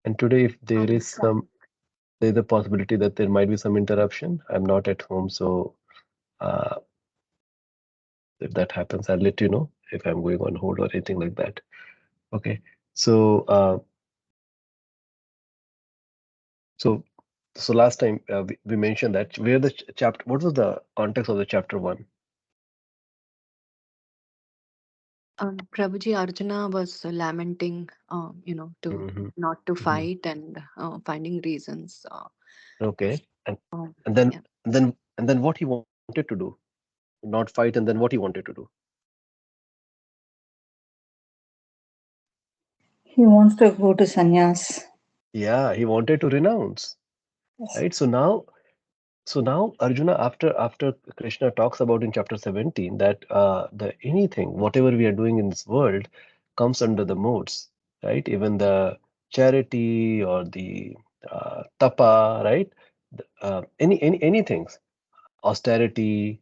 And today, if there is there's a possibility that there might be some interruption. I'm not at home, so uh, if that happens, I'll let you know if I'm going on hold or anything like that. Okay. So, so, so last time we mentioned that where the chapter. What was the context of the chapter 1? Prabhuji, Arjuna was lamenting, to Hmm. not to Hmm. fight and finding reasons. Okay. Um, And then yeah. and then what he wanted to do, not fight, and then what he wanted to do. He wants to go to sannyas. Yeah, he wanted to renounce. Yes. Right. So now Arjuna, after Krishna talks about in chapter 17 that the anything, whatever we are doing in this world, comes under the modes, right? Even the charity or the tapa, right? Anything, austerity,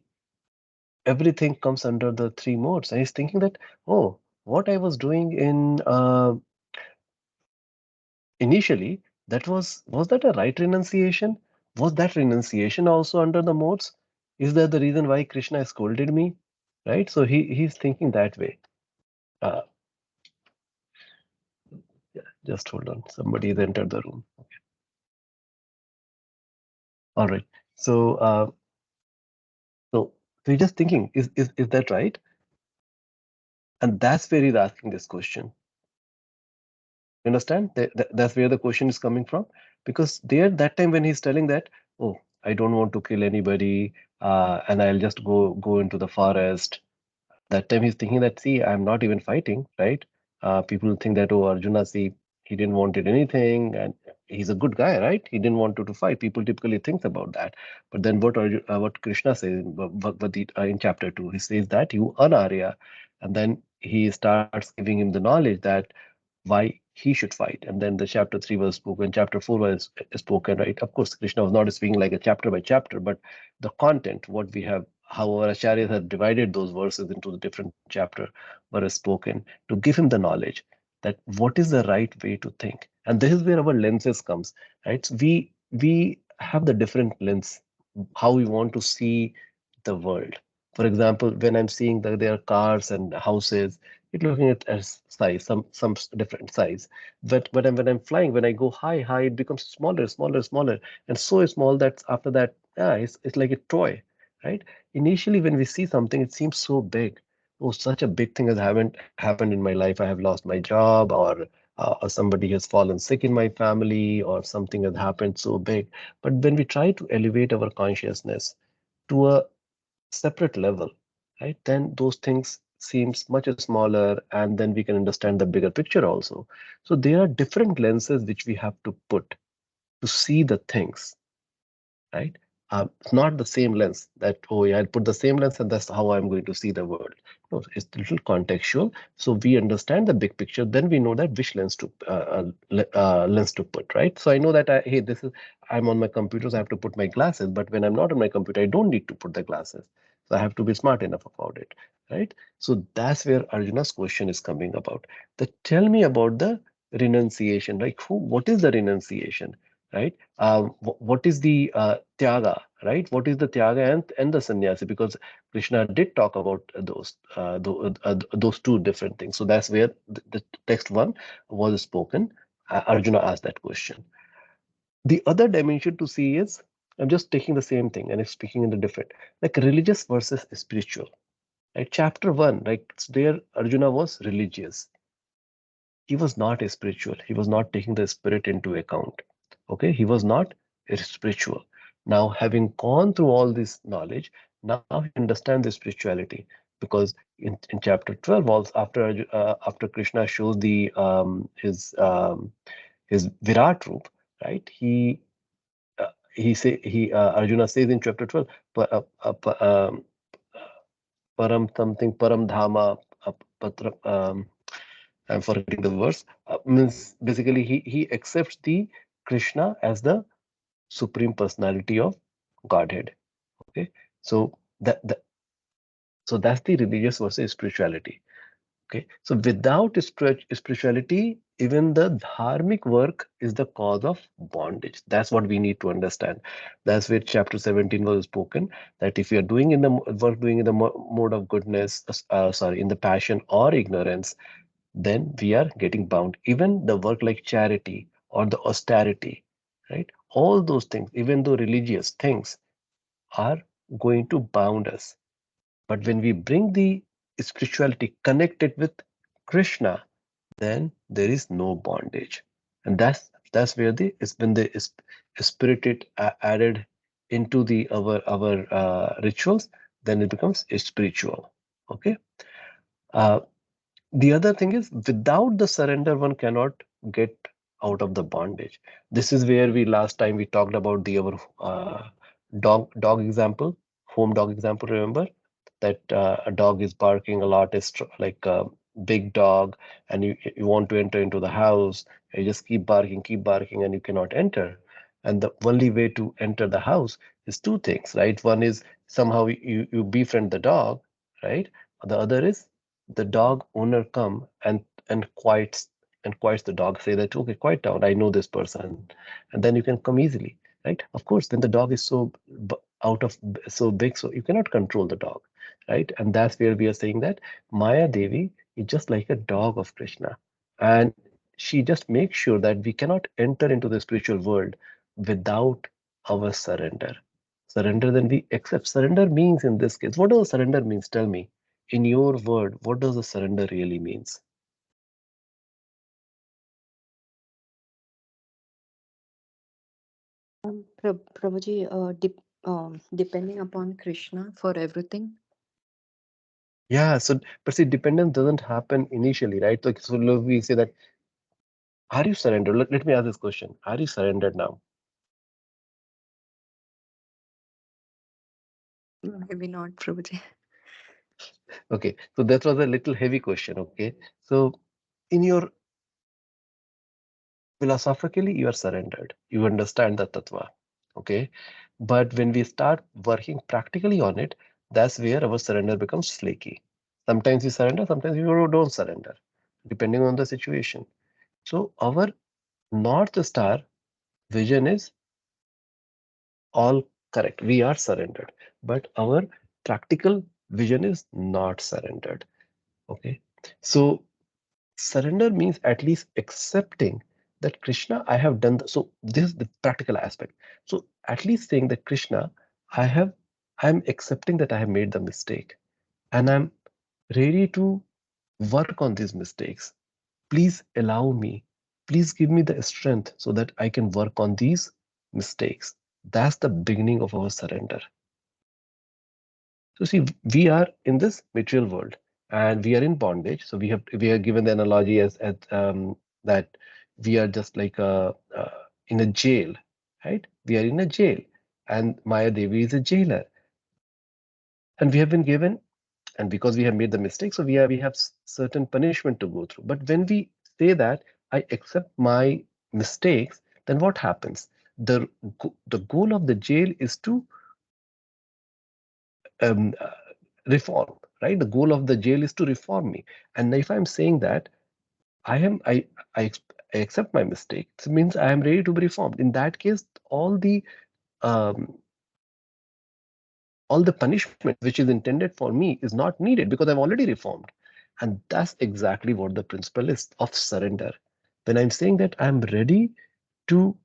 everything comes under the three modes. And he's thinking that, oh, what I was doing in initially, was that a right renunciation? Was that renunciation also under the modes? Is that the reason why Krishna scolded me? Right? So he's thinking that way. Uh, yeah, just hold on. Somebody has entered the room. All right. So so he's just thinking, is that right? And that's where he's asking this question. You understand? That's where the question is coming from. Because there, that time when he's telling that, oh, I don't want to kill anybody, and I'll just go into the forest. That time he's thinking that, see, I'm not even fighting, right? People think that, oh, Arjuna, see, he didn't wanted anything, and he's a good guy, right? He didn't want to fight. People typically think about that. But then what Krishna says in Bhagavad Gita, in chapter 2, he says that you anarya, and then he starts giving him the knowledge that why he should fight. And then the chapter 3 was spoken, chapter 4 was spoken, right? Of course, Krishna was not speaking like a chapter by chapter, but the content, what we have, how our acharyas have divided those verses into the different chapter were spoken to give him the knowledge that what is the right way to think. And this is where our lenses comes, right? So we have the different lens, how we want to see the world. For example, when I'm seeing that there are cars and houses, you're looking at as size, some different size. But when I'm flying, when I go high, it becomes smaller, and so small that after that, yeah, it's like a toy, right? Initially, when we see something, it seems so big. Oh, such a big thing has happened in my life. I have lost my job, or somebody has fallen sick in my family, or something has happened so big. But when we try to elevate our consciousness to a separate level, right? Then those things seems much smaller, and then we can understand the bigger picture also. So there are different lenses which we have to put to see the things, right? It's not the same lens that, oh yeah, I'll put the same lens and that's how I'm going to see the world. No, it's a little contextual. So we understand the big picture, then we know that which lens to put, right? So I know that hey, I'm on my computer, so I have to put my glasses. But when I'm not on my computer, I don't need to put the glasses. So I have to be smart enough about it, right? So that's where Arjuna's question is coming about. Tell me about the renunciation, like what is the renunciation, right? What is the tyāga, right? What is the tyāga and the sannyāsa? Because Krishna did talk about those two different things. So that's where the text 1 was spoken. Arjuna asked that question. The other dimension to see is, I'm just taking the same thing and speaking in the different, like religious versus spiritual. Right? Chapter 1, like there, Arjuna was religious. He was not spiritual. He was not taking the spirit into account. Okay, he was not spiritual. Now, having gone through all this knowledge, now he understands the spirituality, because in chapter 12, also after Krishna shows the his Virat roop, right? He Arjuna says in chapter 12, param something param dhama, patra, I'm forgetting the verse. Means basically he accepts the Krishna as the supreme personality of Godhead. Okay, so that so that's the religious versus spirituality. Okay, so without spirituality, even the dharmic work is the cause of bondage. That's what we need to understand. That's where chapter 17 was spoken, that if you are doing in the work doing in the mode of goodness, sorry, in the passion or ignorance, then we are getting bound. Even the work like charity or the austerity, right? All those things, even though religious things, are going to bound us. But when we bring the spirituality connected with Krishna, then there is no bondage. And that's where the is when the spirit is added into the our rituals, then it becomes spiritual. Okay. Uh, the other thing is, without the surrender, one cannot get out of the bondage. This is where we last time we talked about the our dog example, home dog example. Remember that a dog is barking a lot, is like a big dog, and you want to enter into the house. You just keep barking, and you cannot enter. And the only way to enter the house is two things, right? One is somehow you befriend the dog, right? The other is the dog owner come and quiets the dog, say that, okay, quiet down, I know this person, and then you can come easily, right? Of course, when the dog is so out of so big, so you cannot control the dog, right? And that's where we are saying that Maya Devi is just like a dog of Krishna, and she just makes sure that we cannot enter into the spiritual world without our surrender. Surrender, then we accept. Surrender means, in this case, what does surrender means? Tell me, in your word, what does the surrender really means? Prabhuji, depending upon Krishna for everything. Yeah, so but see, dependence doesn't happen initially, right? Like, so look, we say that, are you surrendered? Let me ask this question. Are you surrendered now? Maybe not, Prabhuji. Okay, so that was a little heavy question. Okay, so in your philosophically, you are surrendered. You understand the tattva. Okay, but when we start working practically on it, that's where our surrender becomes flaky. Sometimes we surrender, sometimes we don't surrender, depending on the situation. So our North Star vision is all correct. We are surrendered, but our practical vision is not surrendered. Okay, so surrender means at least accepting that Krishna, I have done. So this is the practical aspect. So at least saying that Krishna, I'm accepting that I have made the mistake, and I'm ready to work on these mistakes. Please allow me. Please give me the strength so that I can work on these mistakes. That's the beginning of our surrender. So see, we are in this material world and we are in bondage. So we are given the analogy as that we are just like in a jail, right? We are in a jail, and Maya Devi is a jailer, and we have been given, and because we have made the mistake, so we have certain punishment to go through. But when we say that I accept my mistakes, then what happens? The goal of the jail is to um, uh, reform, right? The goal of the jail is to reform me. And if I'm saying that I am I, ex- I accept my mistake, it means I am ready to be reformed. In that case, um, all the punishment which is intended for me is not needed because I've already reformed. And that's exactly what the principle is of surrender. When I'm saying that I'm ready to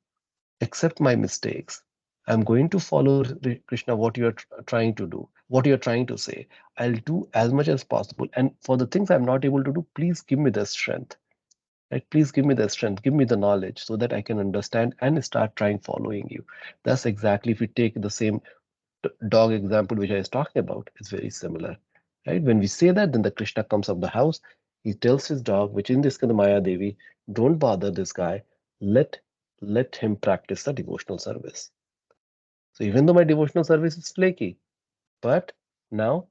accept my mistakes, I'm going to follow Krishna, what you are trying to do, what you're trying to say. I'll do as much as possible. And for the things I'm not able to do, please give me the strength. Right? Please give me the strength, give me the knowledge so that I can understand and start trying following you. That's exactly, if we take the same dog example which I was talking about, is very similar. Right? When we say that, then the Krishna comes up the house. He tells his dog, which in this case Maya Devi, don't bother this guy. Let let him practice the devotional service. So even though my devotional service is flaky, but now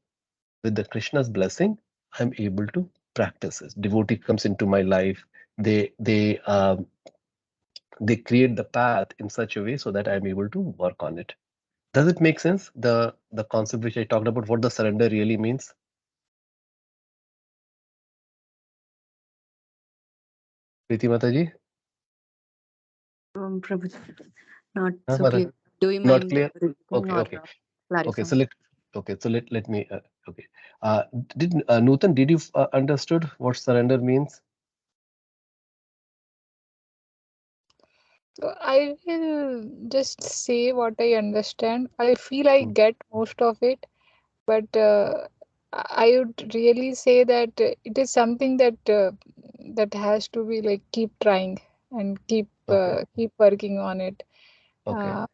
with the Krishna's blessing, I'm able to practice this. Devotee comes into my life. They create the path in such a way so that I'm able to work on it. Does it make sense? The concept which I talked about, what the surrender really means? Preeti Mataji? Prabhuji, not Huh, so Mata? clear. Do you Not mind clear? repeating Okay, or okay. Okay, clarifying? so let me okay. Did Nutan, did you understood what surrender means? So I will just say what I understand. I feel I Hmm. get most of it, but I would really say that it is something that that has to be like keep trying and Okay, keep working on it. okay. Uh,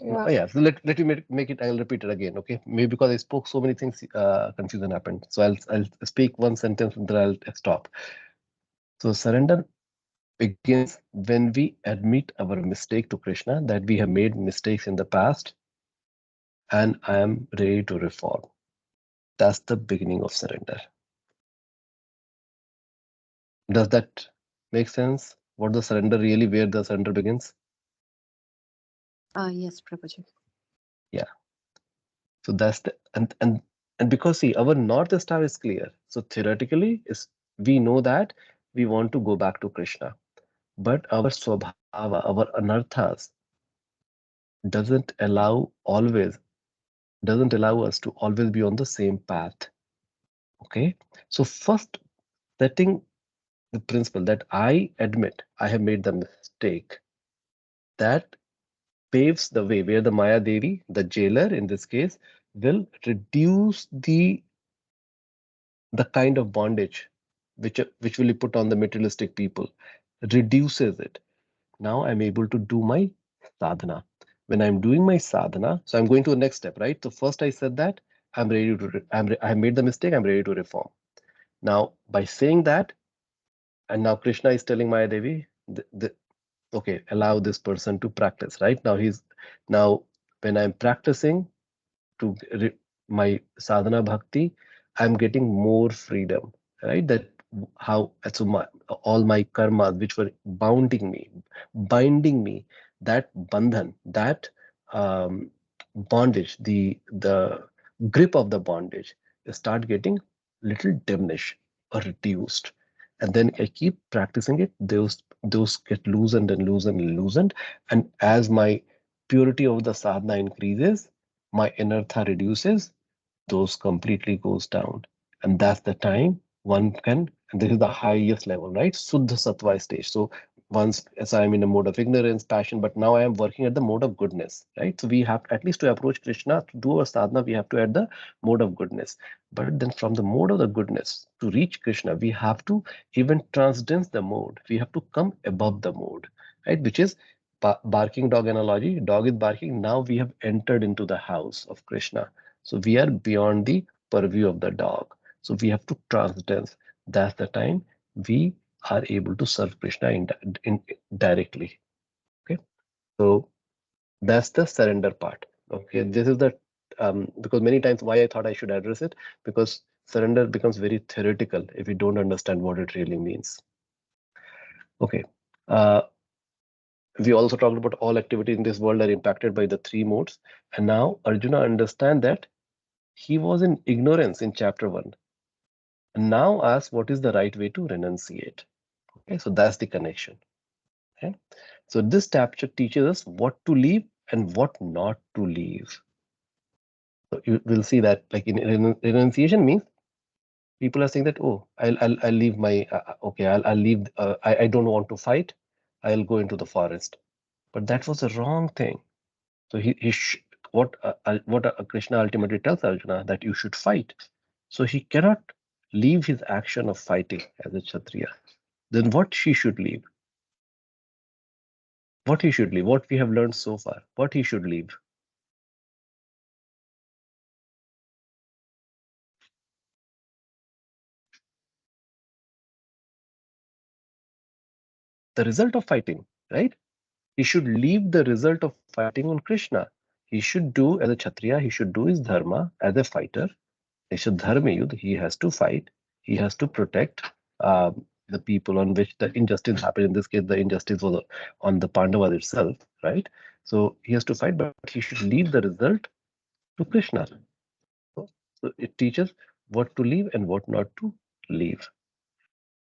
No, yeah. yeah, so let me make it. I'll repeat it again. Okay, maybe because I spoke so many things, confusion happened. So I'll speak one sentence and then I'll stop. So surrender begins when we admit our mistake to Krishna, that we have made mistakes in the past and I am ready to reform. That's the beginning of surrender. Does that make sense? What the surrender really, where the surrender begins? Yes, Prabhuji. Yeah. So that's the and because see, our North Star is clear. So theoretically, is we know that we want to go back to Krishna, but our swabhava, our anarthas, doesn't allow always doesn't allow us to always be on the same path. Okay. So first, setting the principle that I admit I have made the mistake, that paves the way where the Maya Devi, the jailer in this case, will reduce the kind of bondage which will be put on the materialistic people, reduces it. Now I'm able to do my sadhana. When I'm doing my sadhana, so I'm going to the next step, right? So first I said that I'm ready to, I made the mistake, I'm ready to reform. Now by saying that, and now Krishna is telling Maya Devi, okay, allow this person to practice, right? Now when I'm practicing to my sadhana bhakti, I'm getting more freedom, right? That how so all my karmas which were binding me, that bandhan, that bondage, the grip of the bondage, start getting little diminished or reduced, and then I keep practicing it. Those get loosened and loosened and loosened, and as my purity of the sadhana increases, my anartha reduces, those completely goes down. And that's the time one can, and this is the highest level, right? Suddha sattva stage. So once as I'm in a mode of ignorance, passion, but now I am working at the mode of goodness, right? So we have at least to approach Krishna, to do our sadhana, we have to add the mode of goodness. But then from the mode of the goodness to reach Krishna, we have to even transcend the mode. We have to come above the mode, right? Which is barking dog analogy. Dog is barking. Now we have entered into the house of Krishna. So we are beyond the purview of the dog. So we have to transcend. That's the time we are able to serve Krishna directly. Okay. So that's the surrender part. Okay. This is the because many times why I thought I should address it, because surrender becomes very theoretical if we don't understand what it really means. Okay. Uh, we also talked about all activities in this world are impacted by the three modes. And now Arjuna understand that he was in ignorance in chapter 1. And now ask what is the right way to renunciate. Okay, so that's the connection. Okay, so this chapter teaches us what to leave and what not to leave. So you will see that, like in renunciation means people are saying that, oh, I'll leave my okay, I'll leave. I don't want to fight. I'll go into the forest. But that was the wrong thing. So what Krishna ultimately tells Arjuna, that you should fight. So he cannot leave his action of fighting as a Kshatriya. Then what she should leave? What he should leave? What we have learned so far? What he should leave? The result of fighting, right? He should leave the result of fighting on Krishna. He should do as a Kshatriya, he should do his dharma as a fighter. He should dharma yudh, he has to fight. He has to protect the people on which the injustice happened. In this case, the injustice was on the Pandavas itself, right? So he has to fight, but he should leave the result to Krishna. So it teaches what to leave and what not to leave.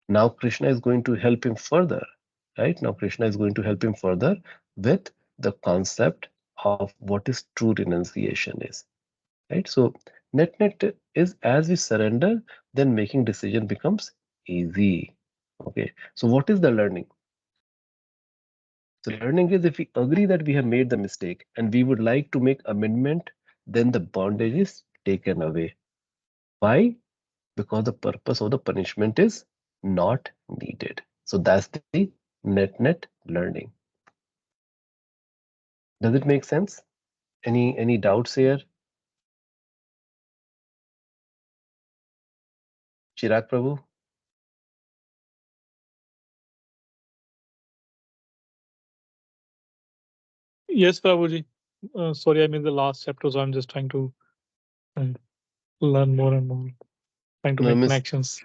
Now Kṛṣṇa is going to help him further, right? Now Kṛṣṇa is going to help him further with the concept of what is true renunciation is, right? So net is as we surrender, then making decision becomes easy. Okay, so what is the learning? So learning is if we agree that we have made the mistake and we would like to make amendment, then the bondage is taken away. Why? Because the purpose of the punishment is not needed. So that's the net learning. Does it make sense? Any doubts here? Chirag Prabhu? Yes, Prabhuji. Sorry, I'm in the last chapter, so I'm just trying to learn more and more, trying to No, make miss, connections.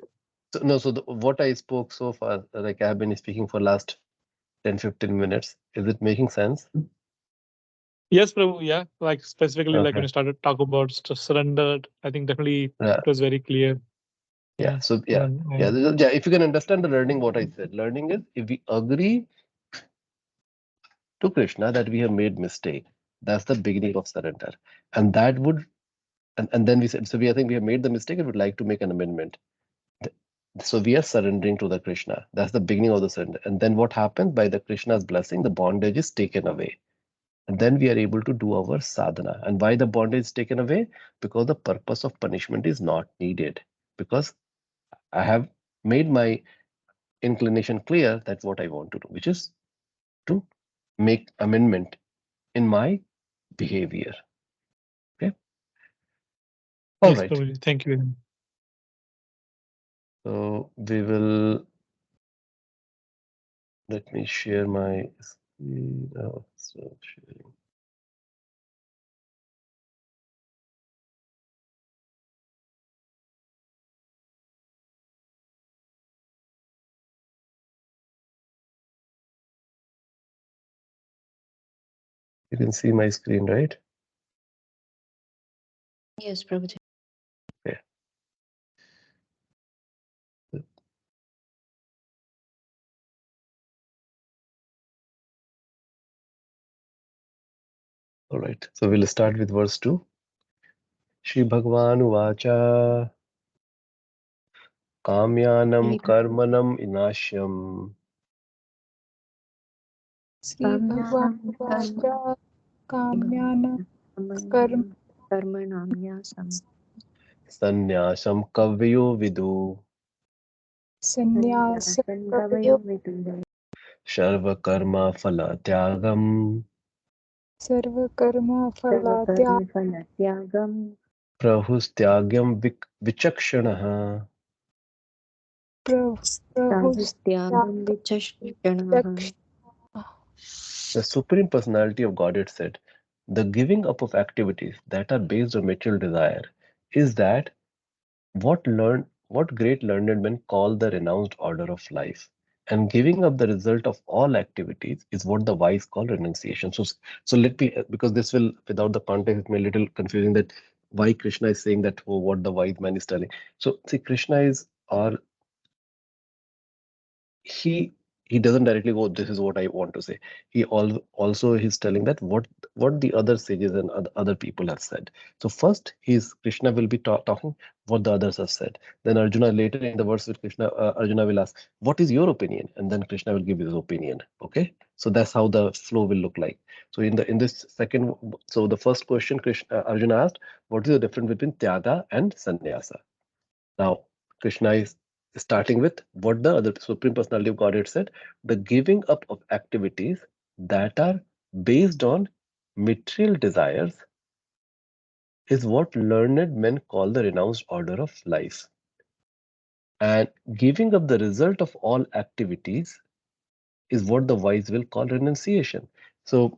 so what I spoke so far, like I've been speaking for last 10-15 minutes. Is it making sense? Yes, Prabhu. Yeah, like specifically, like when Okay. you started talk about surrendered, I think definitely it was very clear. Yeah. So yeah, And, yeah. If you can understand the learning, what I said, learning is if we agree to Kṛṣṇa that we have made mistake, that's the beginning of surrender, and that would, and then we said, so I think we have made the mistake and would like to make an amendment. So we are surrendering to the Kṛṣṇa. That's the beginning of the surrender. And then what happens? By the Kṛṣṇa's blessing, the bondage is taken away. And then we are able to do our sadhana. And why the bondage is taken away? Because the purpose of punishment is not needed. Because I have made my inclination clear that what I want to do, which is to make amendment in my behavior. Okay. All yes, right. Prabhuji. Thank you very much. So we will, let me share my screen. Oh, so sharing. You can see my screen, right? Yes, Prabhuji. Okay. All right. So we'll start with verse 2. Shri Bhagavan Uvacha Kāmyanam Karmanam Inashyam Sri Bhagwan Vacha Kāmyānam Karmanāmyāsam Sannyāsam Kavyo Vidu Sannyāsa Sarva Karma Phala Tyāgam Sarva Karma Tyāgam Prahustyāgyam Vichakshanaha. Prahustyāgam Vichakshanaha. The Supreme Personality of Godhead said, the giving up of activities that are based on material desire is that what great learned men call the renounced order of life. And giving up the result of all activities is what the wise call renunciation. So let me, because this will, without the context, it may be a little confusing that why Kṛṣṇa is saying that, oh, what the wise man is telling. So see, Kṛṣṇa is, or he doesn't directly go, this is what I want to say. He also he's telling that what the other sages and other people have said. So first Kṛṣṇa will be talking what the others have said. Then Arjuna, later in the verse with Kṛṣṇa, Arjuna will ask, what is your opinion? And then Kṛṣṇa will give his opinion. Okay, so that's how the flow will look like. So in this second, so the first question Arjuna asked, what is the difference between tyāga and sannyāsa? Now Kṛṣṇa is starting with what the other Supreme Personality of Godhead said, the giving up of activities that are based on material desires is what learned men call the renounced order of life. And giving up the result of all activities is what the wise will call renunciation. So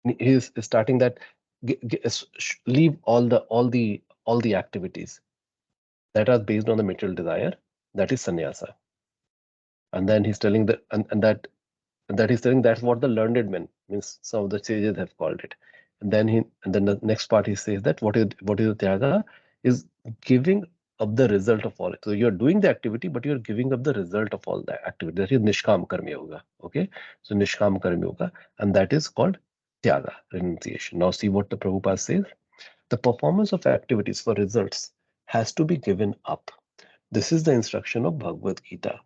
he is starting that leave all the activities that are based on the material desire, that is sannyasa. And then he's telling that he's telling that's what the learned men, means some of the sages, have called it. And then the next part he says that what is the tyāga is giving up the result of all it. So you're doing the activity, but you're giving up the result of all that activity. That is nishkam karma yoga. Okay, so nishkam karma yoga, and that is called tyāga, renunciation. Now see what the Prabhupada says. The performance of activities for results has to be given up. This is the instruction of Bhagavad Gita.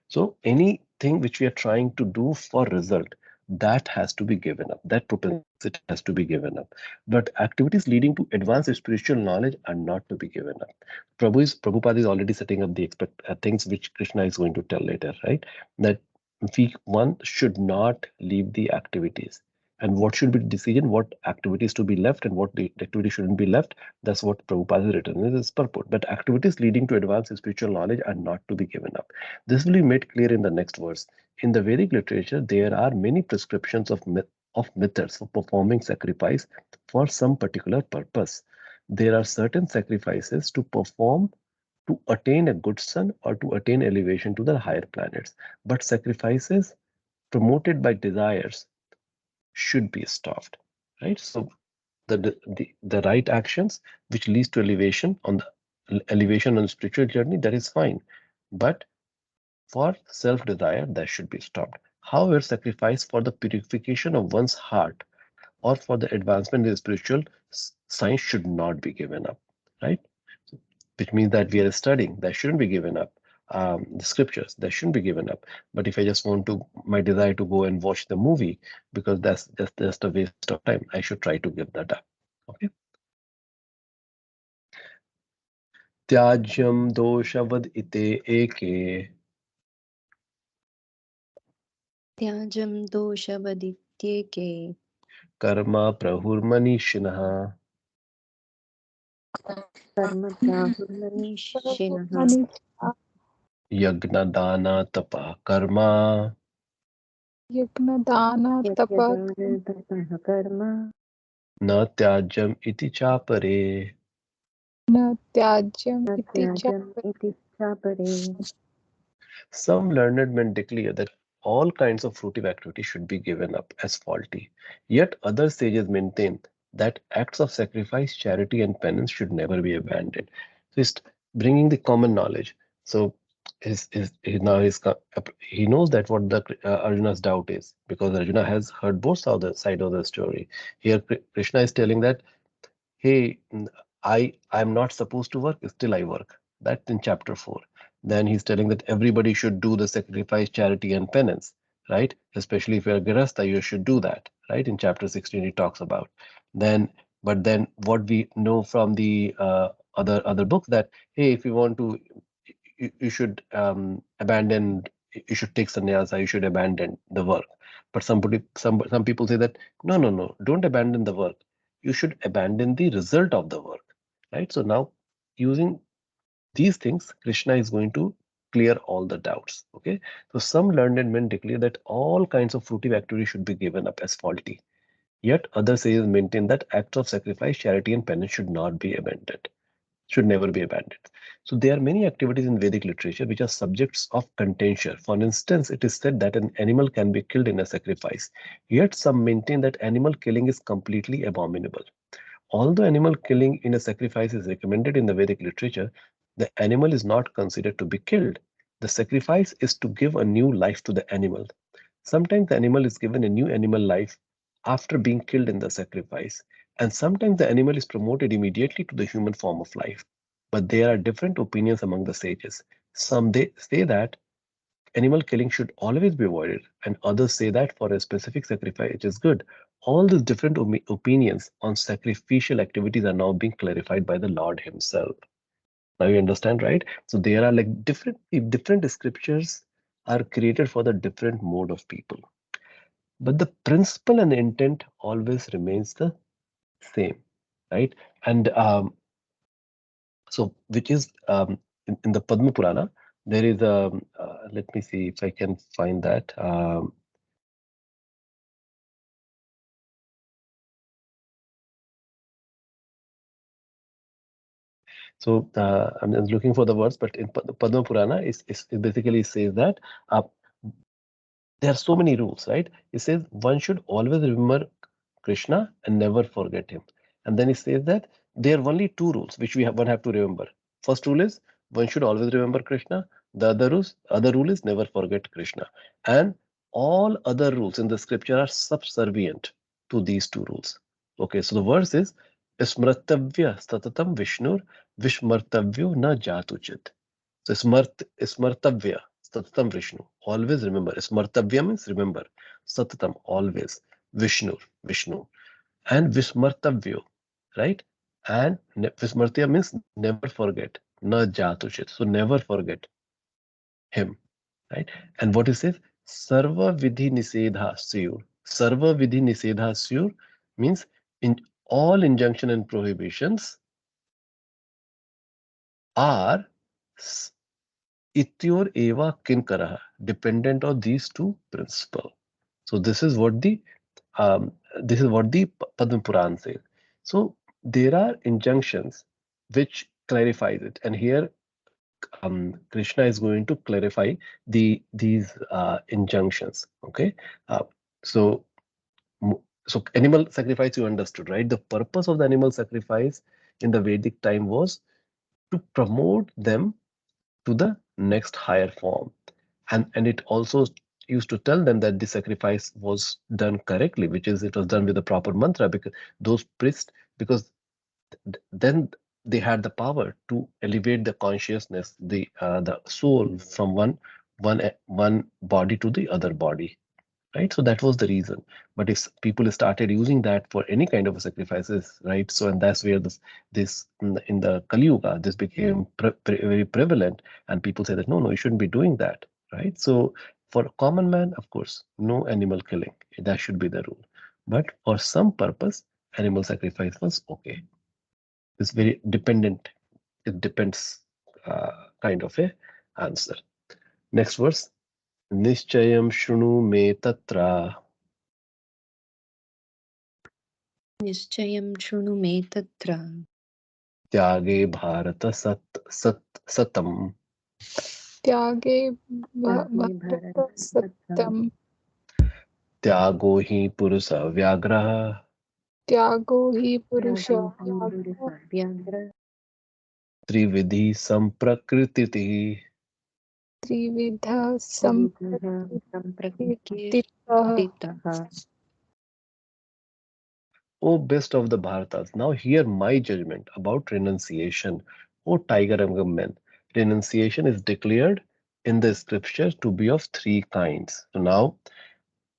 So anything which we are trying to do for result, that has to be given up. That propensity has to be given up. But activities leading to advanced spiritual knowledge are not to be given up. Prabhupada is already setting up the things which Krishna is going to tell later, right? That one should not leave the activities. And what should be the decision? What activities to be left and what the activity shouldn't be left? That's what Prabhupada has written in his purport. But activities leading to advanced spiritual knowledge are not to be given up. This will be made clear in the next verse. In the Vedic literature, there are many prescriptions of methods for performing sacrifice for some particular purpose. There are certain sacrifices to perform to attain a good son or to attain elevation to the higher planets. But sacrifices promoted by desires should be stopped, right? So the right actions which leads to elevation on the spiritual journey, that is fine. But for self-desire, that should be stopped. However, sacrifice for the purification of one's heart or for the advancement in spiritual science should not be given up, right? Which means that we are studying, that shouldn't be given up. The scriptures, that shouldn't be given up. But if I just want to, my desire to go and watch the movie, because that's just a waste of time, I should try to give that up. Okay. Tyāgyam doshavad ite eke. Tyājam doshavadityeke. Karma prahurmanishinah. Karma prahurmanishinah. Yagna dana tapa karma. Yagna dana tapa Yatyadana tapah karma. Na tyajam iti chapare. na tyajyam iti Natyajam iti chapare. Some learned men declare that all kinds of fruitive activity should be given up as faulty. Yet other sages maintain that acts of sacrifice, charity, and penance should never be abandoned. So he's bringing the common knowledge. So he knows that what the Arjuna's doubt is, because Arjuna has heard both side of the story. Here Krishna is telling that, hey, I'm not supposed to work, still I work. That's in chapter 4. Then he's telling that everybody should do the sacrifice, charity, and penance, right? Especially if you're a Grihastha, you should do that, right? In chapter 16, he talks about. But then what we know from the other books, that hey, if you want to, you should abandon, you should take sannyasa, you should abandon the work. But some people say that no, don't abandon the work. You should abandon the result of the work, right? So now, using these things, Krishna is going to clear all the doubts. Okay, so some learned men declare that all kinds of fruitive activity should be given up as faulty. Yet others say maintain that acts of sacrifice, charity, and penance should not be abandoned, should never be abandoned. So there are many activities in Vedic literature which are subjects of contention. For instance, it is said that an animal can be killed in a sacrifice. Yet some maintain that animal killing is completely abominable. Although animal killing in a sacrifice is recommended in the Vedic literature, the animal is not considered to be killed. The sacrifice is to give a new life to the animal. Sometimes the animal is given a new animal life after being killed in the sacrifice, and sometimes the animal is promoted immediately to the human form of life. But there are different opinions among the sages. Some they say that animal killing should always be avoided, and others say that for a specific sacrifice it is good. All these different opinions on sacrificial activities are now being clarified by the Lord Himself. Now you understand, right? So there are like different scriptures are created for the different mode of people, but the principle and the intent always remains the same, right? And so which is in the Padma Purana, there is a let me see if I can find that. So I'm just looking for the words, but in Padma Purana, it basically says that there are so many rules, right? It says one should always remember Krishna and never forget him. And then it says that there are only two rules which one have to remember. first rule is one should always remember Krishna. The other rule is never forget Krishna. And all other rules in the scripture are subservient to these two rules. Okay, so the verse is Smrtavya Statatam Vishnur Vishmartavyo Na Jatuchit. So Smartavya Statatam Vishnu. Always remember. Smartavya means remember. Satatam, always. Vishnu. And Vismartavyo, right? And Vismartya means never forget. Na Jatuchit. So never forget him, right? And what it says? Sarva Vidhi Nisedha Syur. Sarva Vidhi Nisedha Syur means in all injunction and prohibitions are Ityor eva kinkaraha, dependent on these two principles. So this is what the Padma Puran says. So there are injunctions which clarifies it, and here Krishna is going to clarify these injunctions. Okay, uh, so so animal sacrifice you understood, right? The purpose of the animal sacrifice in the Vedic time was to promote them to the next higher form, and it also used to tell them that the sacrifice was done correctly, which is it was done with the proper mantra, because those priests, because then they had the power to elevate the consciousness, the soul from one body to the other body, right? So that was the reason. But if people started using that for any kind of sacrifices, right? So and that's where this in the Kali Yuga this became very prevalent, and people say that no, you shouldn't be doing that, right? So for a common man, of course, no animal killing, that should be the rule. But for some purpose, animal sacrifice was okay. It's very dependent. It depends, kind of a answer. Next verse. Nischayam shrunu me tatra. Nischayam shunu me tatra. त्यागे Bharat सतम. Tyage Bhagye bharata bharata satyam. त्यागो हि पुरुष व्याघ्रः. Tyago hi purusha Bhagye vyagra. vyagra. त्रिविधि संप्रकृतिः. Trividha Vividha samprakritya sampratitah. titaha. O best of the Bharatas, now hear my judgment about renunciation. O tiger among men, renunciation is declared in the scripture to be of three kinds. So now,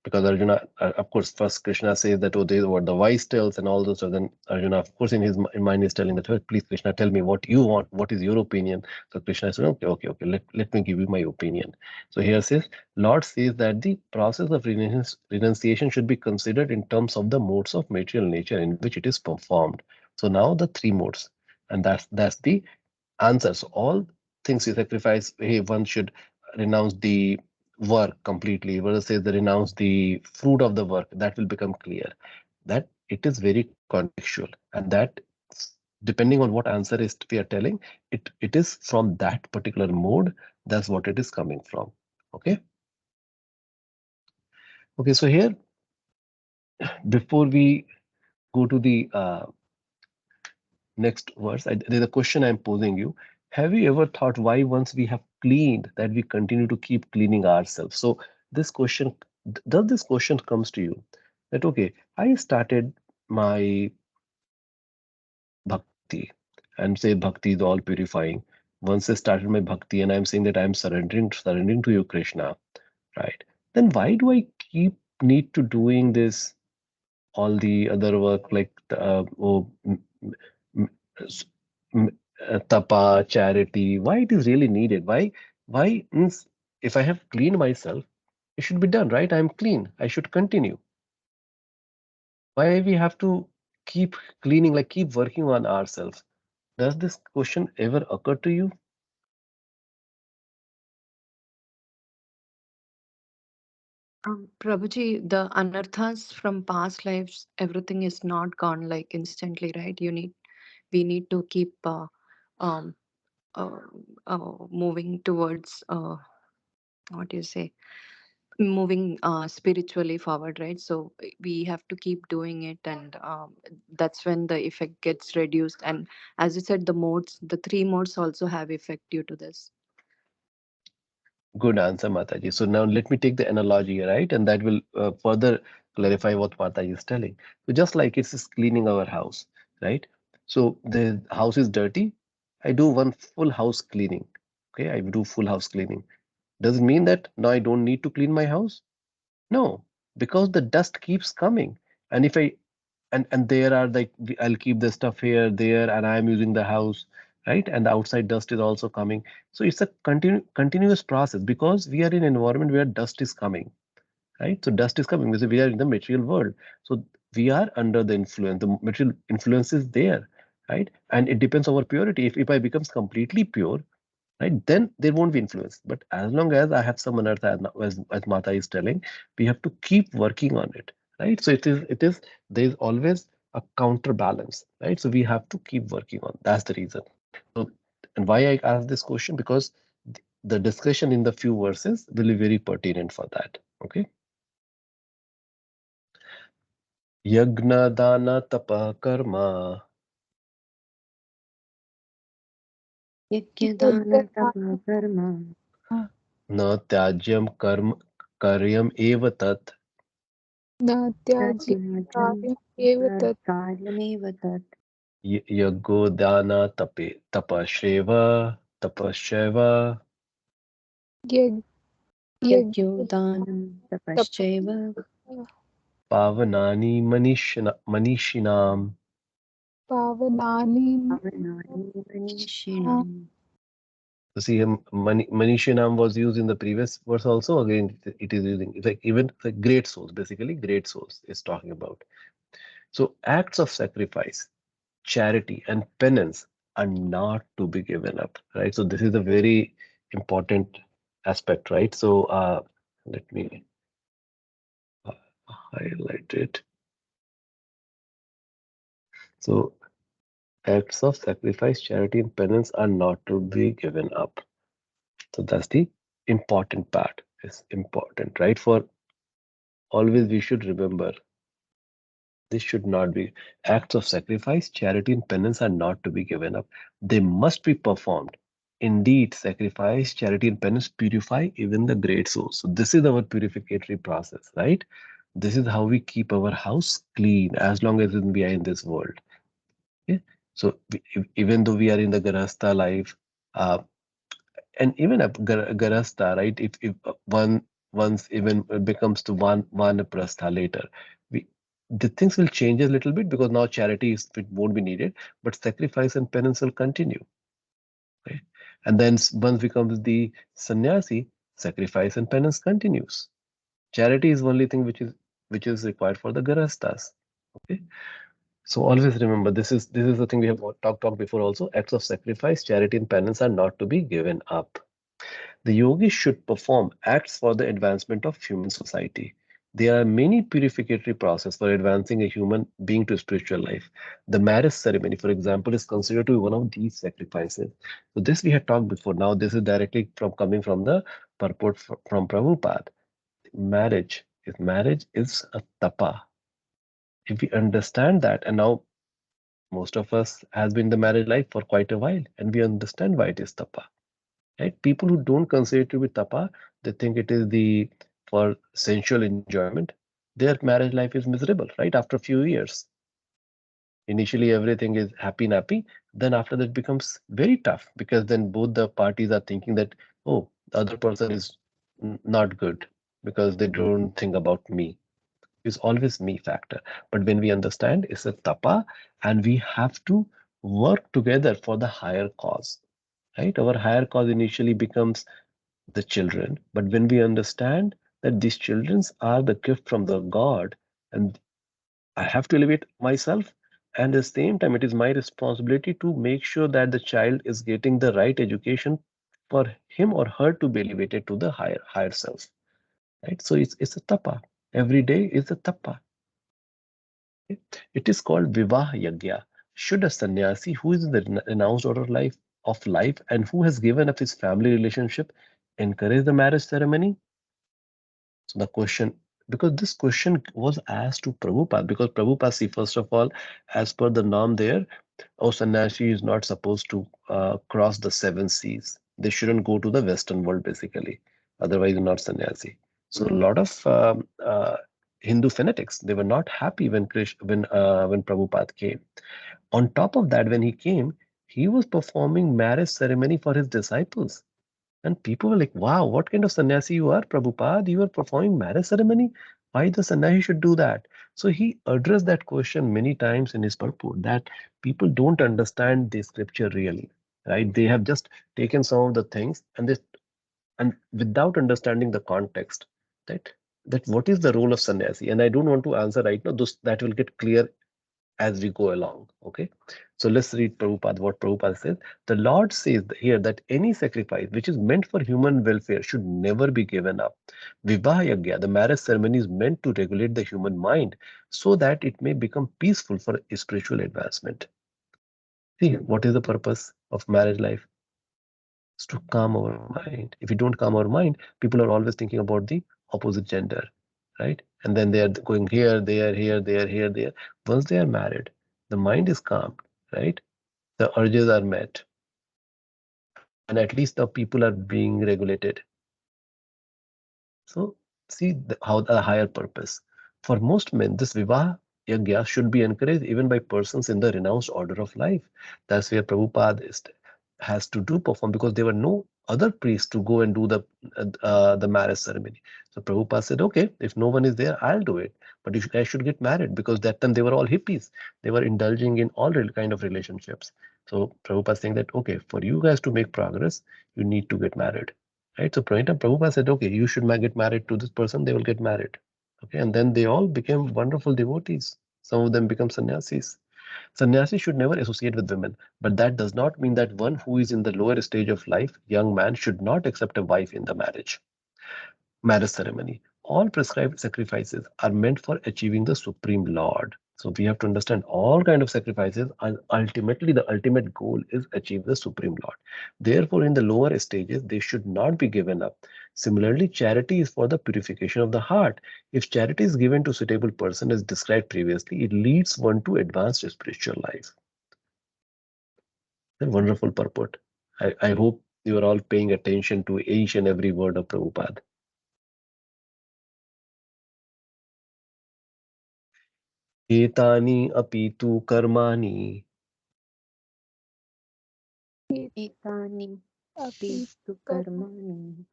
because Arjuna, of course, first Krishna says that, oh, they what the wise tells and all those stuff. Then Arjuna, of course, in his mind is telling that, "Oh, please, Krishna, tell me what you want. What is your opinion?" So Krishna says, okay. Let me give you my opinion. So here says, Lord says that the process of renunciation should be considered in terms of the modes of material nature in which it is performed. So now the three modes, and that's the answer. So all things you sacrifice, hey, one should renounce the work completely, versus says they renounce the fruit of the work. That will become clear that it is very contextual, and that depending on what answer is we are telling, it is from that particular mode. That's what it is coming from. Okay. Okay. So here, before we go to the next verse, there's a question I'm posing you. Have you ever thought why once we have cleaned that we continue to keep cleaning ourselves? So this question, does this question comes to you that, okay, I started my bhakti and say bhakti is all purifying. Once I started my bhakti and I'm saying that I'm surrendering to you, Krishna, right? Then why do I keep need to doing this all the other work like m- s- tapa, charity? Why it is really needed? Why means if I have cleaned myself, it should be done, right? I'm clean. I should continue. Why we have to keep cleaning, like keep working on ourselves? Does this question ever occur to you? Prabhuji, the anarthas from past lives, everything is not gone like instantly, right? We need to keep um, moving towards what do you say? moving spiritually forward, right? So we have to keep doing it, and that's when the effect gets reduced. And as you said, the modes, the three modes also have effect due to this. Good answer, Mataji. So now let me take the analogy, right? And that will further clarify what Mataji is telling. So just like it's just cleaning our house, right? So the house is dirty. I do one full house cleaning. Okay, I do full house cleaning. Does it mean that now I don't need to clean my house? No, because the dust keeps coming. And if I and there are like I'll keep the stuff here, there, and I'm using the house, right? And the outside dust is also coming. So it's a continuous process because we are in an environment where dust is coming, right? So dust is coming because we are in the material world. So we are under the influence. The material influence is there, right? And it depends on our purity. If I becomes completely pure, right, then there won't be influence. But as long as I have some anartha, as Mata is telling, we have to keep working on it, right? So it is there is always a counterbalance, right? So we have to keep working on. That's the reason. So, and why I asked this question, because the discussion in the few verses will be very pertinent for that. Okay. Yagna dana tapa karma Yagyadana tapa karma na tyajyam karyam eva tat natyajya pratyajam karyam eva tat karyameva tat yago dana tapasheva yag yagyodanam tapaschaiva pavanani manishinam. pavanani pavanani manishinam. So see, manishinam was used in the previous verse also. Again, it is using, it's like even the great souls, basically great souls is talking about. So acts of sacrifice, charity, and penance are not to be given up, right? So this is a very important aspect, right? So let me highlight it. So acts of sacrifice, charity, and penance are not to be given up. So that's the important part. It's important, right? For always we should remember this should not be acts of sacrifice, charity, and penance are not to be given up. They must be performed. Indeed, sacrifice, charity, and penance purify even the great souls. So this is our purificatory process, right? This is how we keep our house clean as long as we are in this world. Okay? So even though we are in the Grahastha life, uh, and even a Grahastha, right? If one once even becomes to Vanaprastha later, we the things will change a little bit because now charity it won't be needed, but sacrifice and penance will continue. Okay? And then once becomes the sannyasi, sacrifice and penance continues. Charity is the only thing which is required for the Grahasthas. Okay. So always remember this is the thing we have talked before also. Acts of sacrifice, charity, and penance are not to be given up. The yogis should perform acts for the advancement of human society. There are many purificatory processes for advancing a human being to spiritual life. The marriage ceremony, for example, is considered to be one of these sacrifices. So this we had talked before. Now this is directly coming from the purport from Prabhupada. Marriage is a tapa. If we understand that, and now most of us has been in the marriage life for quite a while, and we understand why it is tapa. Right? People who don't consider it to be tapa, they think it is the for sensual enjoyment. Their marriage life is miserable, right? After a few years. Initially, everything is happy nappy. Then after that becomes very tough because then both the parties are thinking that, oh, the other person is not good because they don't think about me. It's always me factor. But when we understand it's a tapa and we have to work together for the higher cause, right? Our higher cause initially becomes the children. But when we understand that these children are the gift from the God, and I have to elevate myself, and at the same time, it is my responsibility to make sure that the child is getting the right education for him or her to be elevated to the higher self. Right? So it's a tapa. Every day is a tapa. Okay? It is called Vivah Yagya. Should a sannyasi who is in the renounced order of life and who has given up his family relationship encourage the marriage ceremony? So the question, because this question was asked to Prabhupada, because Prabhupada, see, first of all, as per the norm there, sannyasi is not supposed to cross the seven seas. They shouldn't go to the Western world, basically. Otherwise, you're not sannyasi. So a lot of Hindu fanatics, they were not happy when when Prabhupada came. On top of that, when he came, he was performing marriage ceremony for his disciples. And people were like, wow, what kind of sannyasi you are, Prabhupada? You are performing marriage ceremony? Why the sannyasi should do that? So he addressed that question many times in his purport that people don't understand the scripture really, right? They have just taken some of the things and without understanding the context, right? That what is the role of sannyasi? And I don't want to answer right now. Those that will get clear as we go along. Okay, so let's read Prabhupada, what Prabhupada says. The Lord says here that any sacrifice which is meant for human welfare should never be given up. Vivaha Yagya, the marriage ceremony, is meant to regulate the human mind so that it may become peaceful for spiritual advancement. See, what is the purpose of marriage life? It's to calm our mind. If we don't calm our mind, people are always thinking about the opposite gender, right? And then they are going here, there, here, there, here, there. Once they are married, the mind is calmed, right? The urges are met, and at least the people are being regulated. So see how the higher purpose. For most men, this Vivaha Yagya should be encouraged even by persons in the renounced order of life. That's where Prabhupada has to do perform, because there were no other priests to go and do the marriage ceremony. So Prabhupada said, okay, if no one is there, I'll do it. But you guys should get married, because that time they were all hippies. They were indulging in all kind of relationships. So Prabhupada saying that, okay, for you guys to make progress, you need to get married. Right? So Prabhupada said, okay, you should get married to this person, they will get married. Okay, and then they all became wonderful devotees. Some of them become sannyasis. Sannyasis should never associate with women, but that does not mean that one who is in the lower stage of life, young man, should not accept a wife in the marriage ceremony. All prescribed sacrifices are meant for achieving the Supreme Lord. So we have to understand all kind of sacrifices, and ultimately the ultimate goal is achieve the Supreme Lord. Therefore, in the lower stages, they should not be given up. Similarly, charity is for the purification of the heart. If charity is given to suitable person as described previously, it leads one to advanced spiritual life. A wonderful purport. I hope you are all paying attention to each and every word of Prabhupada. एतानि अपि तु कर्माणि एतानि अपि अपि तु कर्माणि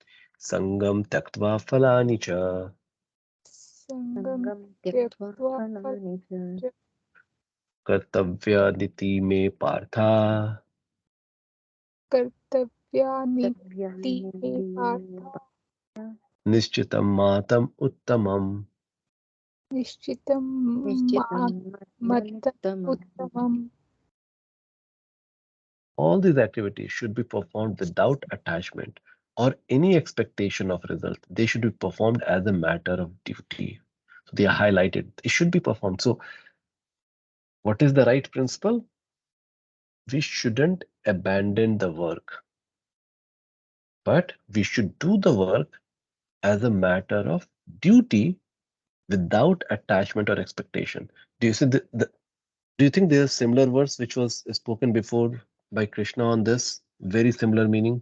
सङ्गं त्यक्त्वा फलानि च सङ्गं सङ्गं त्यक्त्वा त्यक्त्वा फलानि च कर्तव्यानिति मे पार्थ कर्तव्यानि कर्तव्यानि ते पार्थ निश्चितं मातम् उत्तमम्. निश्चितं निश्चितं मत मदनुत्तमम् उत्तमम्. All these activities should be performed without attachment or any expectation of result. They should be performed as a matter of duty. So they are highlighted. It should be performed. So what is the right principle? We shouldn't abandon the work, but we should do the work as a matter of duty without attachment or expectation. Do you see do you think there's similar words which was spoken before by Krishna on this? Very similar meaning?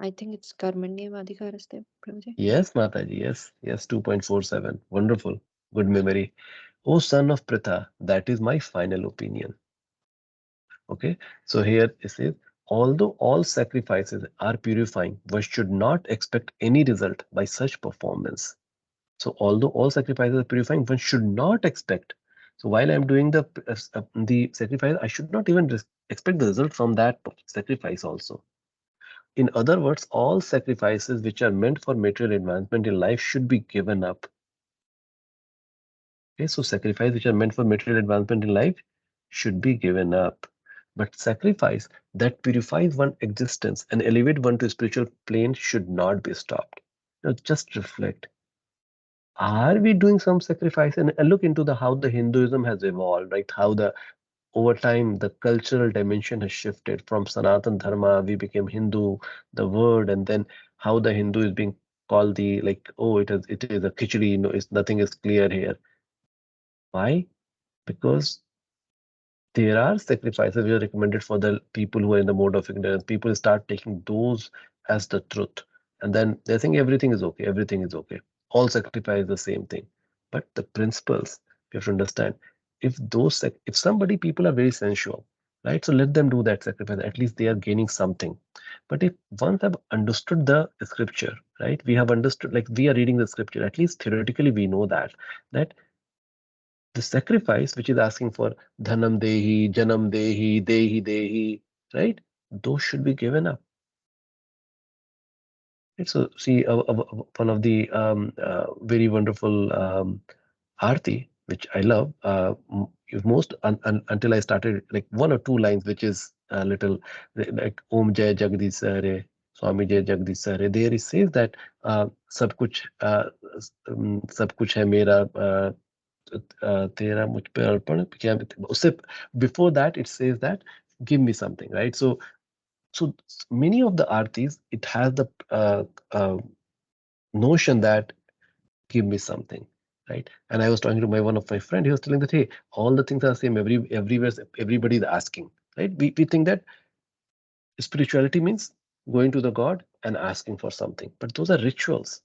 I think it's karmanyavadhikaraste, Prabhuji. Yes, Mataji, yes. Yes, 2.47. Wonderful. Good memory. O son of Pritha, that is my final opinion. Okay, so here it says, although all sacrifices are purifying, one should not expect any result by such performance. So although all sacrifices are purifying, one should not expect. So while I'm doing the sacrifice, I should not even expect the result from that sacrifice also. In other words, all sacrifices which are meant for material advancement in life should be given up. Okay, so sacrifice which are meant for material advancement in life should be given up. But sacrifice that purifies one's existence and elevate one to spiritual plane should not be stopped. Now just reflect. Are we doing some sacrifice? And look into how the Hinduism has evolved, right? How the over time, the cultural dimension has shifted from Sanatan Dharma, we became Hindu, the word, and then how the Hindu is being called the, like, oh, it is a khichdi, it's nothing is clear here. Why? Because there are sacrifices which are recommended for the people who are in the mode of ignorance. People start taking those as the truth. And then they think everything is okay, everything is okay. All sacrifice is the same thing. But the principles, you have to understand, if somebody, people are very sensual, right? So let them do that sacrifice. At least they are gaining something. But if once have understood the scripture, right? We have understood, like we are reading the scripture, at least theoretically we know that the sacrifice which is asking for dhanam dehi, janam dehi, dehi, right? Those should be given up. Right? So see, one of the very wonderful arti, which I love, until I started, like one or two lines, which is a little like Om Jai Jagdish Sare, Swami Jai Jagdish Sare. There it says that sab kuch hai mera. तेरा मुझ पे अर्पण क्या उससे before that it says that give me something, right? So many of the artis, it has the notion that give me something, right? And I was talking to one of my friend, he was telling that, hey, all the things are same everywhere, everybody is asking, right? We think that spirituality means going to the god and asking for something, but those are rituals,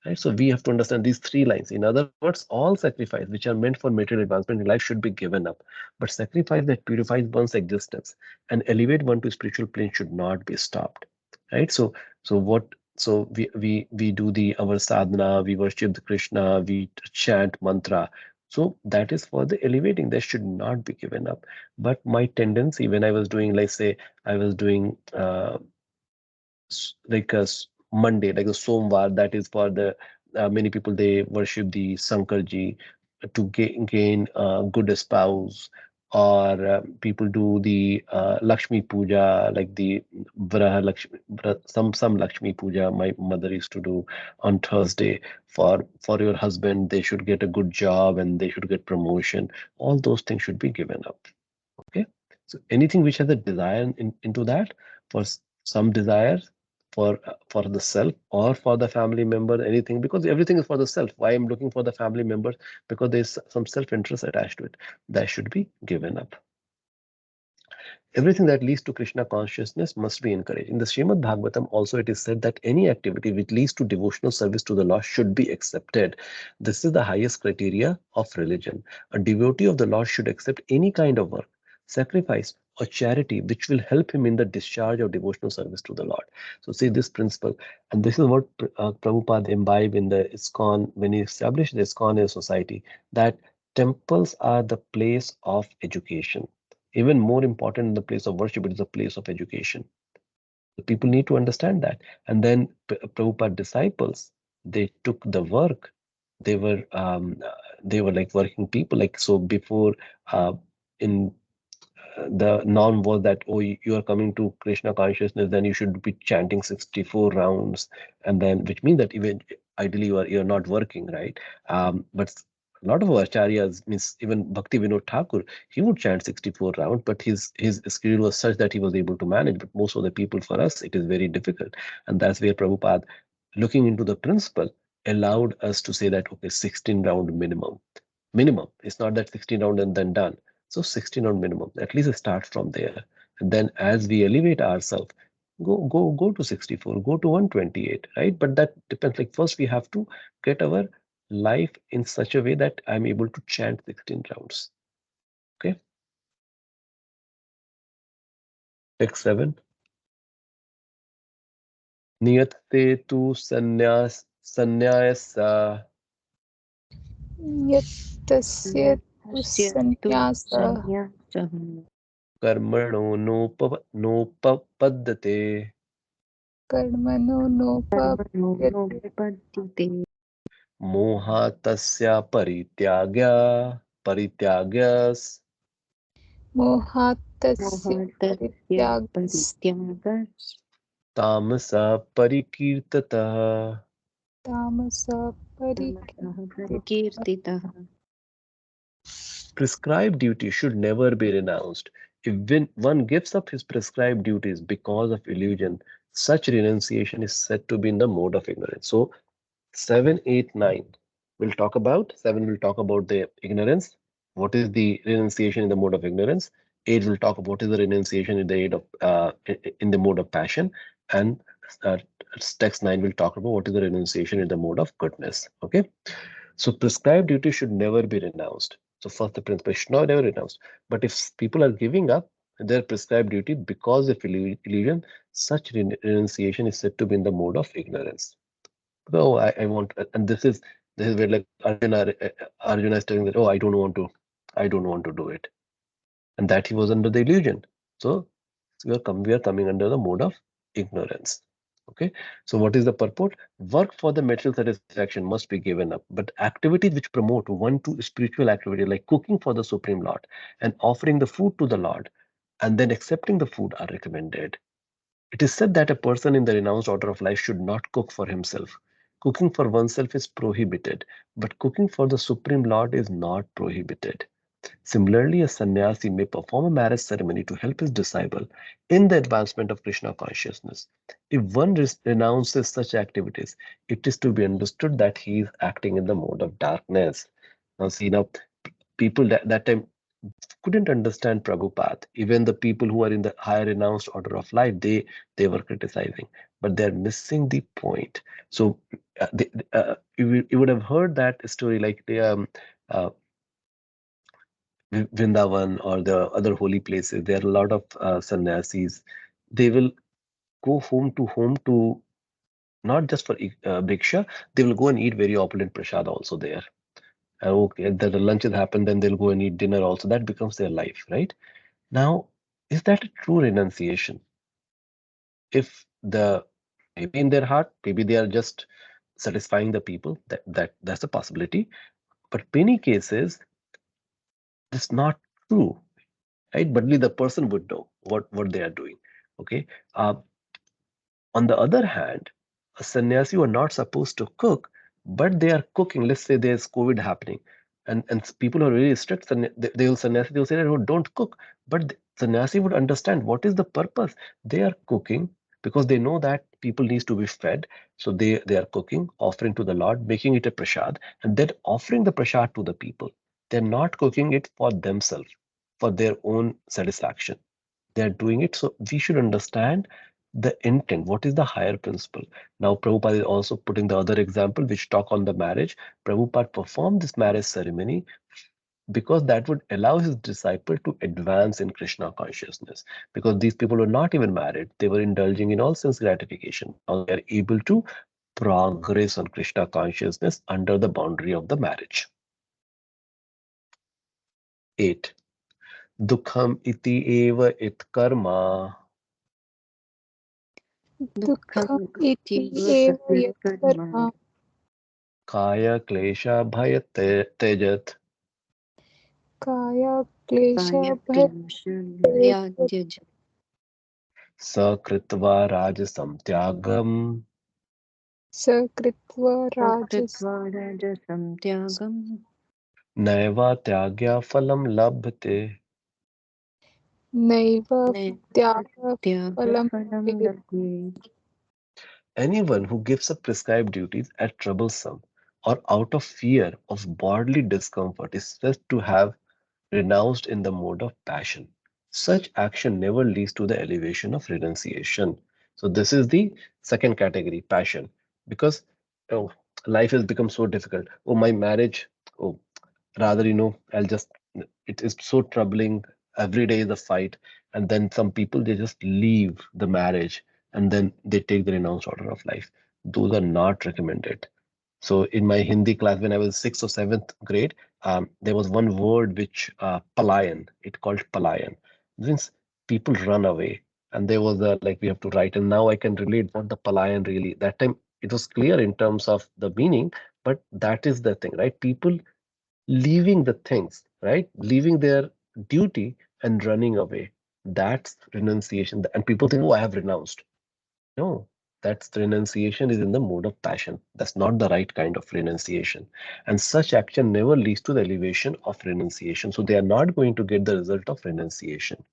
right? So we have to understand these three lines. In other words, all sacrifice which are meant for material advancement in life should be given up, but sacrifice that purifies one's existence and elevate one to spiritual plane should not be stopped, right? So we do our sadhana, we worship the Krishna, we chant mantra. So that is for the elevating, that should not be given up. But my tendency when I was doing, let's say I was doing like a Monday, like a Somvar, that is for the many people, they worship the Sankarji to gain good spouse, or people do the Lakshmi Puja, like the Vraha Lakshmi, some Lakshmi Puja. My mother used to do on Thursday for your husband. They should get a good job and they should get promotion. All those things should be given up. Okay, so anything which has a desire into that, for some desires for the self or for the family member, anything, because everything is for the self. Why I'm looking for the family members? Because there's some self-interest attached to it. That should be given up. Everything that leads to Krishna consciousness must be encouraged. In the Srimad Bhagavatam also it is said that any activity which leads to devotional service to the Lord should be accepted. This is the highest criteria of religion. A devotee of the Lord should accept any kind of work, sacrifice, or charity which will help him in the discharge of devotional service to the Lord. So see this principle, and this is what Prabhupada imbibed in the ISKCON when he established the ISKCON as a society, that temples are the place of education. Even more important than the place of worship, it is a place of education. The people need to understand that. And then Prabhupada disciples, they took the work. They were like working people. Like so before, in the norm was that, oh, you are coming to Krishna consciousness, then you should be chanting 64 rounds, and then which means that even ideally you're not working, right? But a lot of our acharyas, means even Bhakti Vinod Thakur, he would chant 64 rounds, but his schedule was such that he was able to manage. But most of the people, for us, it is very difficult, and that's where Prabhupada, looking into the principle, allowed us to say that okay, 16 round minimum. It's not that 16 round and then done. So 16 round minimum. At least start from there. And then as we elevate ourselves, go to 64, go to 128, right? But that depends. Like first we have to get our life in such a way that I'm able to chant 16 rounds. Okay. Text 7. Niyate tu sannyasa यत्तस्य तु संन्यासः karmano nopapaddate कर्मणो नोपपद्यते mohatasya परित्याग्यस मोहात् तस्य परित्यागः tamasa parikirtatah. तामसः परिकीर्तितः। Prescribed duty should never be renounced. If one gives up his prescribed duties because of illusion, such renunciation is said to be in the mode of ignorance. So 7, 8, 9 we'll talk about. 7 will talk about the ignorance. What is the renunciation in the mode of ignorance? 8 will talk about what is the renunciation in the aid of in the mode of passion, and uh, text 9 will talk about what is the renunciation in the mode of goodness. Okay, so prescribed duty should never be renounced. So first, the principle should not never renounced. But if people are giving up their prescribed duty because of illusion, such renunciation is said to be in the mode of ignorance. No, I want, and this is where like Arjuna is telling that, oh, I don't want to do it, and that he was under the illusion. So we are coming under the mode of ignorance. Okay, so what is the purport? Work for the material satisfaction must be given up, but activities which promote one to spiritual activity, like cooking for the Supreme Lord and offering the food to the Lord, and then accepting the food, are recommended. It is said that a person in the renounced order of life should not cook for himself. Cooking for oneself is prohibited, but cooking for the Supreme Lord is not prohibited. Similarly, a sannyasi may perform a marriage ceremony to help his disciple in the advancement of Krishna consciousness. If one renounces such activities, it is to be understood that he is acting in the mode of darkness. Now, see, now people that time couldn't understand Prabhupada. Even the people who are in the higher renounced order of life, they were criticizing, but they're missing the point. So you would have heard that story, like the uh, Vrindavan or the other holy places. There are a lot of sannyasis. They will go home to not just for bhiksha. They will go and eat very opulent prasad also there. Okay, the lunch has happened, then they'll go and eat dinner also. That becomes their life, right? Now, is that a true renunciation? If the maybe in their heart, maybe they are just satisfying the people, that's a possibility. But many cases, it's not true, right? But only the person would know what they are doing. Okay. Uh, On the other hand, a sannyasi who are not supposed to cook, but they are cooking. Let's say there's COVID happening, and people who are really strict, they will sannyasi, they will say that, oh, don't cook. But the sannyasi would understand what is the purpose. They are cooking because they know that people needs to be fed. So they are cooking, offering to the Lord, making it a prasad, and then offering the prasad to the people. They're not cooking it for themselves, for their own satisfaction. They're doing it. So we should understand the intent. What is the higher principle? Now, Prabhupada is also putting the other example, which talk on the marriage. Prabhupada performed this marriage ceremony because that would allow his disciple to advance in Krishna consciousness. Because these people were not even married, they were indulging in all sense gratification. Now they are able to progress on Krishna consciousness under the boundary of the marriage. 8. Dukham iti eva it karma. Dukkam iti Tīva eva yat karma Kaya klesha bhaya tejat. kaya klesha bhat कायक्लेशभयात्यज Sakritva rajasam tyagam. sakritva rajas सकृत्वा राजसं त्यागं Naiva tyagya phalam labhate. naiva tyaga phalam त्यागफलं labhyate. लभ्ये Anyone who gives up prescribed duties as troublesome or out of fear of bodily discomfort is said to have renounced in the mode of passion. Such action never leads to the elevation of renunciation. So this is the second category, passion. Because oh, life has become so difficult. Oh, my marriage. Oh, rather, I'll just. It is so troubling. Every day is a fight, and then some people, they just leave the marriage and then they take the renounced order of life. Those are not recommended. So in my Hindi class, when I was sixth or seventh grade, there was one word which palayan. It called palayan. Means people run away, and there was a like we have to write. And now I can relate what the palayan really. That time it was clear in terms of the meaning, but that is the thing, right? People leaving the things, right? Leaving their duty and running away. That's renunciation. And people think, oh, I have renounced. No, That's renunciation is in the mode of passion. That's not the right kind of renunciation. And such action never leads to the elevation of renunciation. So they are not going to get the result of renunciation.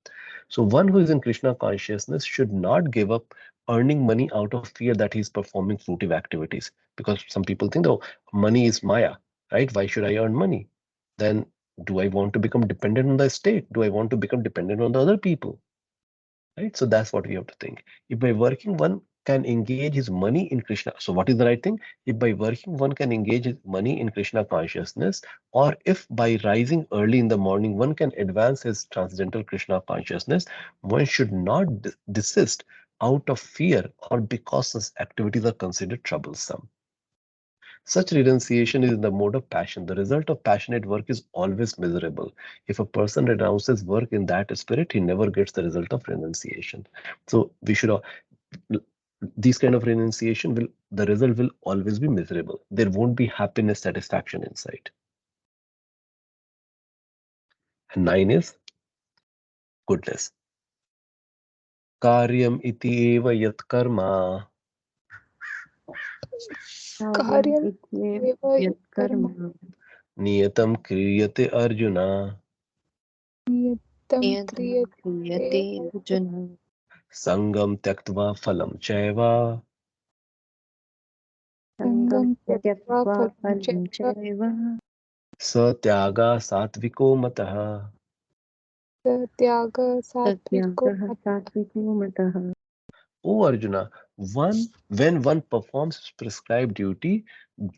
So one who is in Krishna consciousness should not give up earning money out of fear that he's performing fruitive activities. Because some people think, oh, money is Maya, right? Why should I earn money? Then do I want to become dependent on the state? Do I want to become dependent on the other people? Right? So that's what we have to think. If by working one can engage his money in Krishna, so what is the right thing? If by working one can engage his money in Krishna consciousness, or if by rising early in the morning one can advance his transcendental Krishna consciousness, one should not desist out of fear or because such activities are considered troublesome. Such renunciation is in the mode of passion. The result of passionate work is always miserable. If a person renounces work in that spirit, he never gets the result of renunciation. So we should, these kind of renunciation will, the result will always be miserable. There won't be happiness, satisfaction inside. And 9 is goodness. Karyam iti eva yat karma. Karyam ityeva eva yat karma karma Niyatam kriyate Arjuna. niyatam niyatam kriyate kriyate Arjuna Saṅgaṁ tyaktvā phalam chaiva. saṅgaṁ saṅgaṁ tyaktvā tyaktvā phalāni phalam chaiva Sa tyāga satviko matah. tyāga satviko tatyāgah satviko matah. Oh Arjuna, when one performs his prescribed duty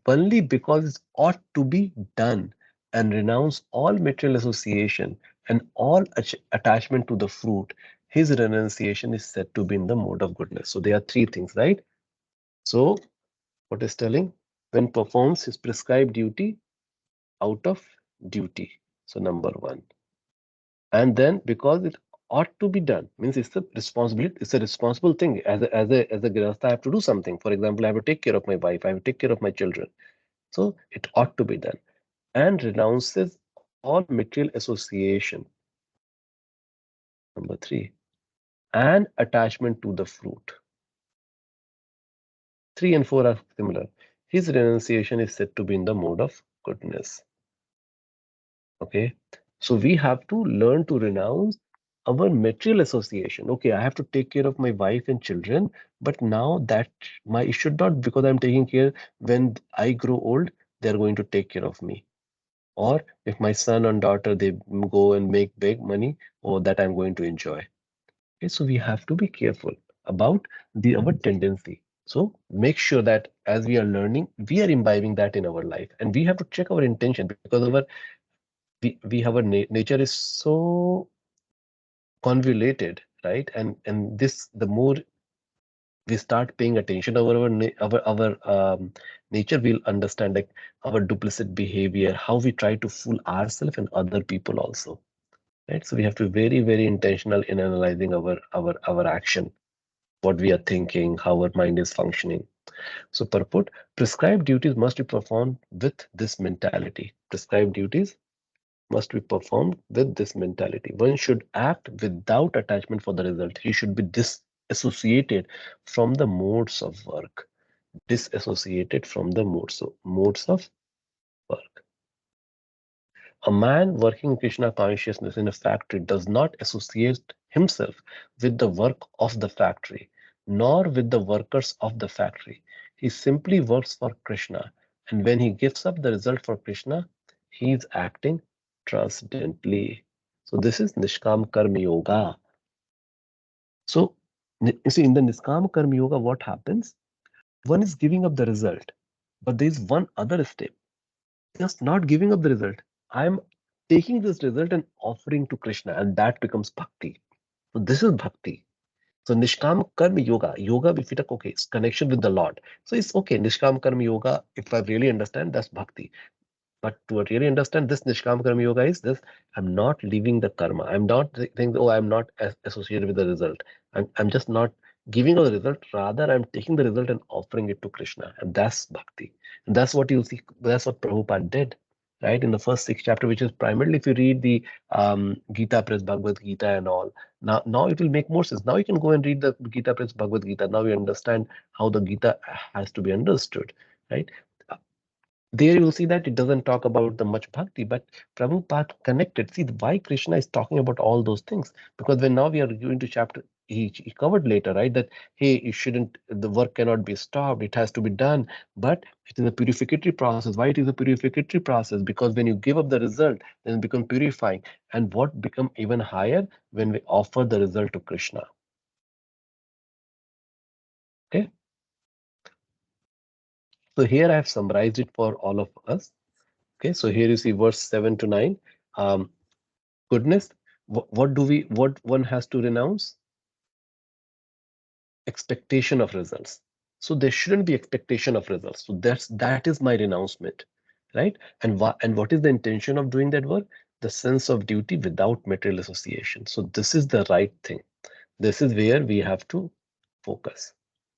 only because it ought to be done and renounce all material association and all attachment to the fruit, his renunciation is said to be in the mode of goodness. So there are 3 things, right? So what is telling? When performs his prescribed duty out of duty. So number 1. And then because it ought to be done means it's a responsibility, it's a responsible thing. As a grihastha, I have to do something. For example, I have to take care of my wife, I have to take care of my children. So it ought to be done. And renounces all material association. Number 3. And attachment to the fruit. 3 and 4 are similar. His renunciation is said to be in the mode of goodness. Okay, so we have to learn to renounce our material association. Okay, I have to take care of my wife and children, but now that it should not, because I'm taking care, when I grow old, they're going to take care of me. Or if my son and daughter, they go and make big money, or that I'm going to enjoy. Okay, so we have to be careful about our tendency. So make sure that as we are learning, we are imbibing that in our life, and we have to check our intention, because we have a nature is so convoluted, right? And this, the more we start paying attention over our nature, we'll understand like our duplicit behavior, how we try to fool ourselves and other people also, right? So we have to be very, very intentional in analyzing our action, what we are thinking, how our mind is functioning. So purport: prescribed duties must be performed with this mentality. Prescribed duties must be performed with this mentality. One should act without attachment for the result. He should be disassociated from the modes of work. Disassociated from the modes of work. A man working in Krishna consciousness in a factory does not associate himself with the work of the factory, nor with the workers of the factory. He simply works for Krishna, and when he gives up the result for Krishna, he is acting transcendently. So this is Nishkam Karma Yoga. So you see, in the Niskam Karma Yoga, what happens? One is giving up the result, but there is one other step. Just not giving up the result. I'm taking this result and offering to Krishna, and that becomes bhakti. So this is bhakti. So Nishkam Karma Yoga, if you talk, okay, it's connection with the Lord. So it's okay, Nishkam Karma Yoga, if I really understand, that's bhakti. But to really understand this Nishkam Karma Yoga is this: I'm not leaving the karma. I'm not thinking, oh, I'm not associated with the result. I'm just not giving up the result. Rather, I'm taking the result and offering it to Krishna. And that's bhakti. And that's what you'll see. That's what Prabhupada did. right? In the first 6 chapters, which is primarily, if you read the Gita Press, Bhagavad Gita, and all, now it will make more sense. Now you can go and read the Gita Press, Bhagavad Gita. Now you understand how the Gita has to be understood, right? There you will see that it doesn't talk about the much bhakti, but Prabhupada connected. See why Krishna is talking about all those things, because when now we are going to chapter, he covered later, right, that hey, you shouldn't, the work cannot be stopped, it has to be done, but it is a purificatory process. Why it is a purificatory process? Because when you give up the result, then it becomes purifying, and what become even higher when we offer the result to Krishna. Okay, so here I have summarized it for all of us. Okay, so here you see verse 7 to 9. Goodness, what one has to renounce? Expectation of results. So there shouldn't be expectation of results. So that is my renouncement, right? And what is the intention of doing that work? The sense of duty without material association. So this is the right thing. This is where we have to focus.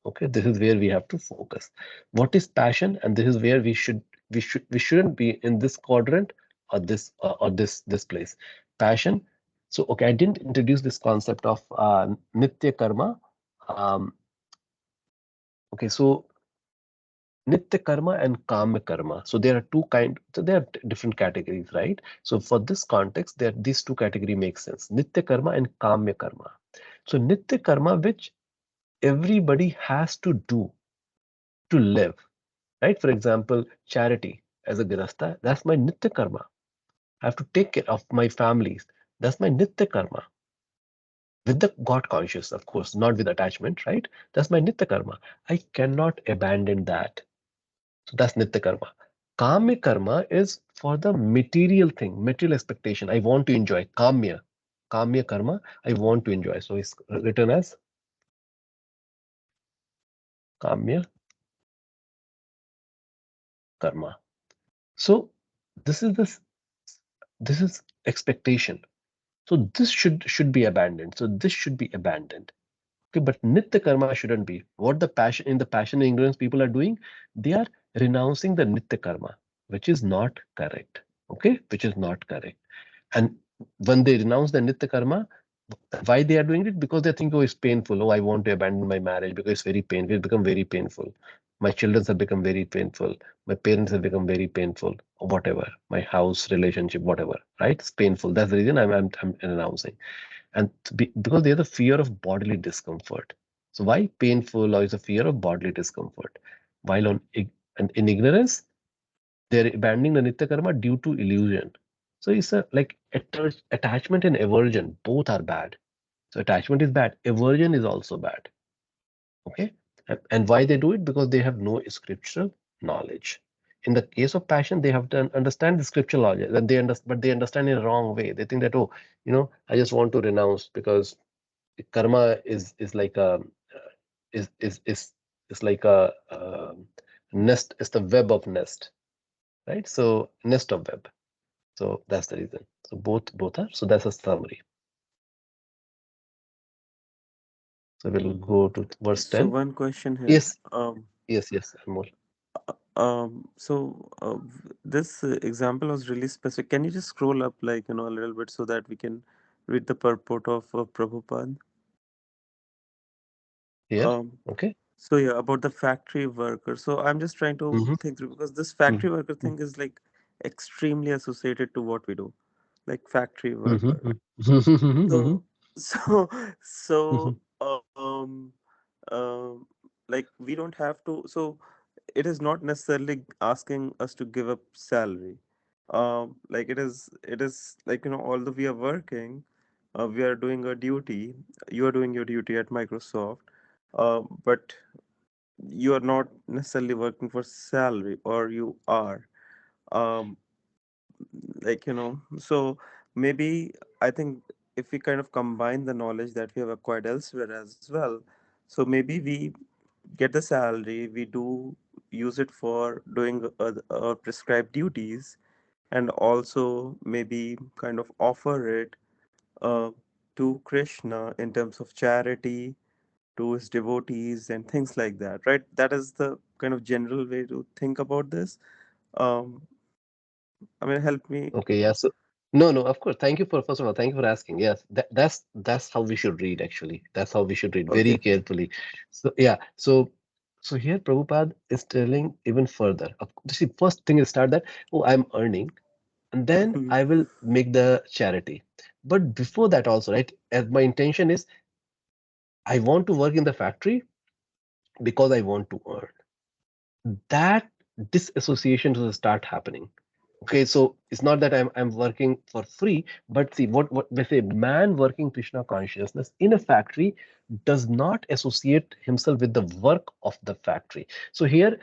Okay, this is where we have to focus. What is passion? And this is where we shouldn't be in this quadrant or this place. Passion. So okay, I didn't introduce this concept of nitya-karma. Okay, so nitya-karma and kāmya-karma. So there are so there are different categories, right? So for this context, these two categories make sense. Nitya-karma and kāmya-karma. So nitya-karma, which everybody has to do to live, right? For example, charity as a grihastha, that's my nitya-karma. I have to take care of my families. That's my nitya-karma. With the God conscious, of course, not with attachment, right? That's my nitya-karma. I cannot abandon that. So that's nitya karma. Kāmya karma is for the material thing, material expectation. I want to enjoy. Kāmya. Kāmya karma, I want to enjoy. So it's written as kāmya karma. So this is this is expectation. So this should be abandoned. So this should be abandoned. Okay, but nitya karma shouldn't be. What the passion in the passion and ignorance people are doing, they are renouncing the nitya karma, which is not correct. Okay, which is not correct. And when they renounce the nitya karma, why they are doing it? Because they think, oh, it's painful. Oh, I want to abandon my marriage because it's very painful. It's become very painful. My children have become very painful. My parents have become very painful, or whatever. My house relationship, whatever. Right? It's painful. That's the reason I'm renouncing. And because there's a fear of bodily discomfort. So why painful, or is a fear of bodily discomfort? While and in ignorance, they're abandoning the nitya karma due to illusion. So it's a like attachment and aversion, both are bad. So attachment is bad, aversion is also bad. Okay, and why they do it? Because they have no scriptural knowledge. In the case of passion, they have to understand the scriptural knowledge, and but they understand in a wrong way. They think that, oh, I just want to renounce because karma is like a is like a nest. It's the web of nest, right? So nest of web. So that's the reason. So both are. So that's a summary. So we'll go to verse So 10. one question here. Yes, yes, Anmol. This example was really specific. Can you just scroll up, like, a little bit so that we can read the purport of Prabhupada? Here, Um, okay. so yeah, about the factory worker. So I'm just trying to Mm-hmm. think through, because this factory worker thing is like extremely associated to what we do, like factory worker. Mm-hmm. Mm-hmm. So so Mm-hmm. so um like we don't have to. So it is not necessarily asking us to give up salary. Like it is like, although we are working, we are doing a duty. You are doing your duty at Microsoft, but you are not necessarily working for salary, or you are. um like, so maybe, I think, if we kind of combine the knowledge that we have acquired elsewhere as well, so maybe we get the salary, we do use it for doing prescribed duties, and also maybe kind of offer it uh, to Krishna in terms of charity to his devotees and things like that, right? That is the kind of general way to think about this. um I mean, help me. Okay, yeah. So no, no, of course. Thank you for first of all, thank you for asking. Yes, that's how we should read actually. That's how we should read very Okay. carefully. So yeah, so here Prabhupada is telling even further. See, first thing is start that, oh, I'm earning, and then Mhm. I will make the charity. But before that also, right? As my intention is I want to work in the factory because I want to earn. That disassociation will start happening. Okay, so it's not that I'm working for free, but see what they say, man working Krishna consciousness in a factory does not associate himself with the work of the factory. So here,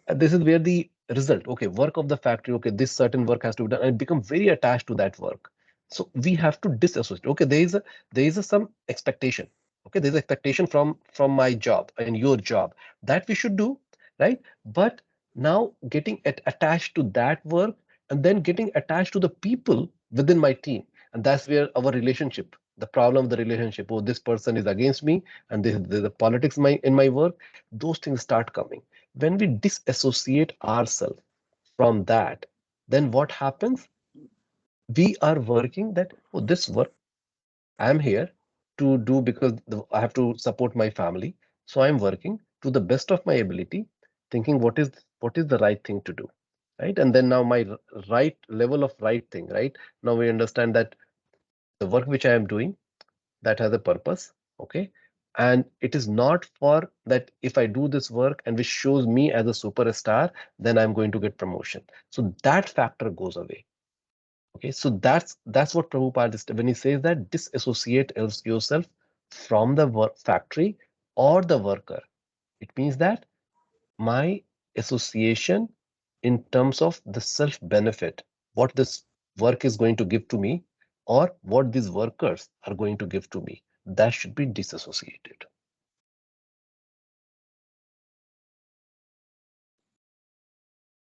this is where the result, okay, work of the factory, okay, this certain work has to be done, and become very attached to that work. So we have to disassociate. Okay, there is some expectation. Okay, there's expectation from my job and your job that we should do, right? But now getting attached to that work and then getting attached to the people within my team, and that's where our relationship, the problem of the relationship, oh, this person is against me, and this the politics in my work, those things start coming. When we disassociate ourselves from that, then what happens? We are working that, oh, this work I'm here to do because I have to support my family. So I'm working to the best of my ability, thinking what is the right thing to do, right? And then now my right level of right thing, right? Now we understand that the work which I am doing that has a purpose, okay? And it is not for that if I do this work and which shows me as a superstar, then I'm going to get promotion. So that factor goes away. Okay, so that's what Prabhupada is when he says that disassociate yourself from the work factory or the worker. It means that my association in terms of the self benefit, what this work is going to give to me, or what these workers are going to give to me, that should be disassociated.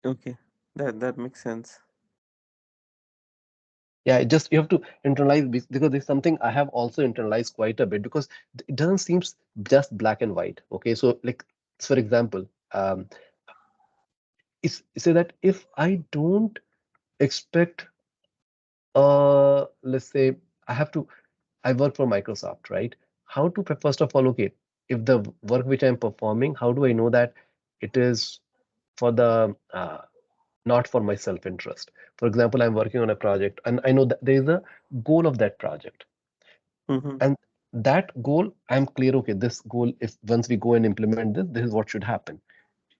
Okay, that makes sense. Yeah, just you have to internalize because there's something I have also internalized quite a bit because it doesn't seem just black and white. Okay, so like for example, say that if I don't expect, let's say I work for Microsoft, right? How to first of all, okay, if the work which I'm performing, how do I know that it is for the not for my self-interest? For example, I'm working on a project and I know that there is a goal of that project. Mm-hmm. And that goal, I'm clear, okay, this goal, if once we go and implement this is what should happen.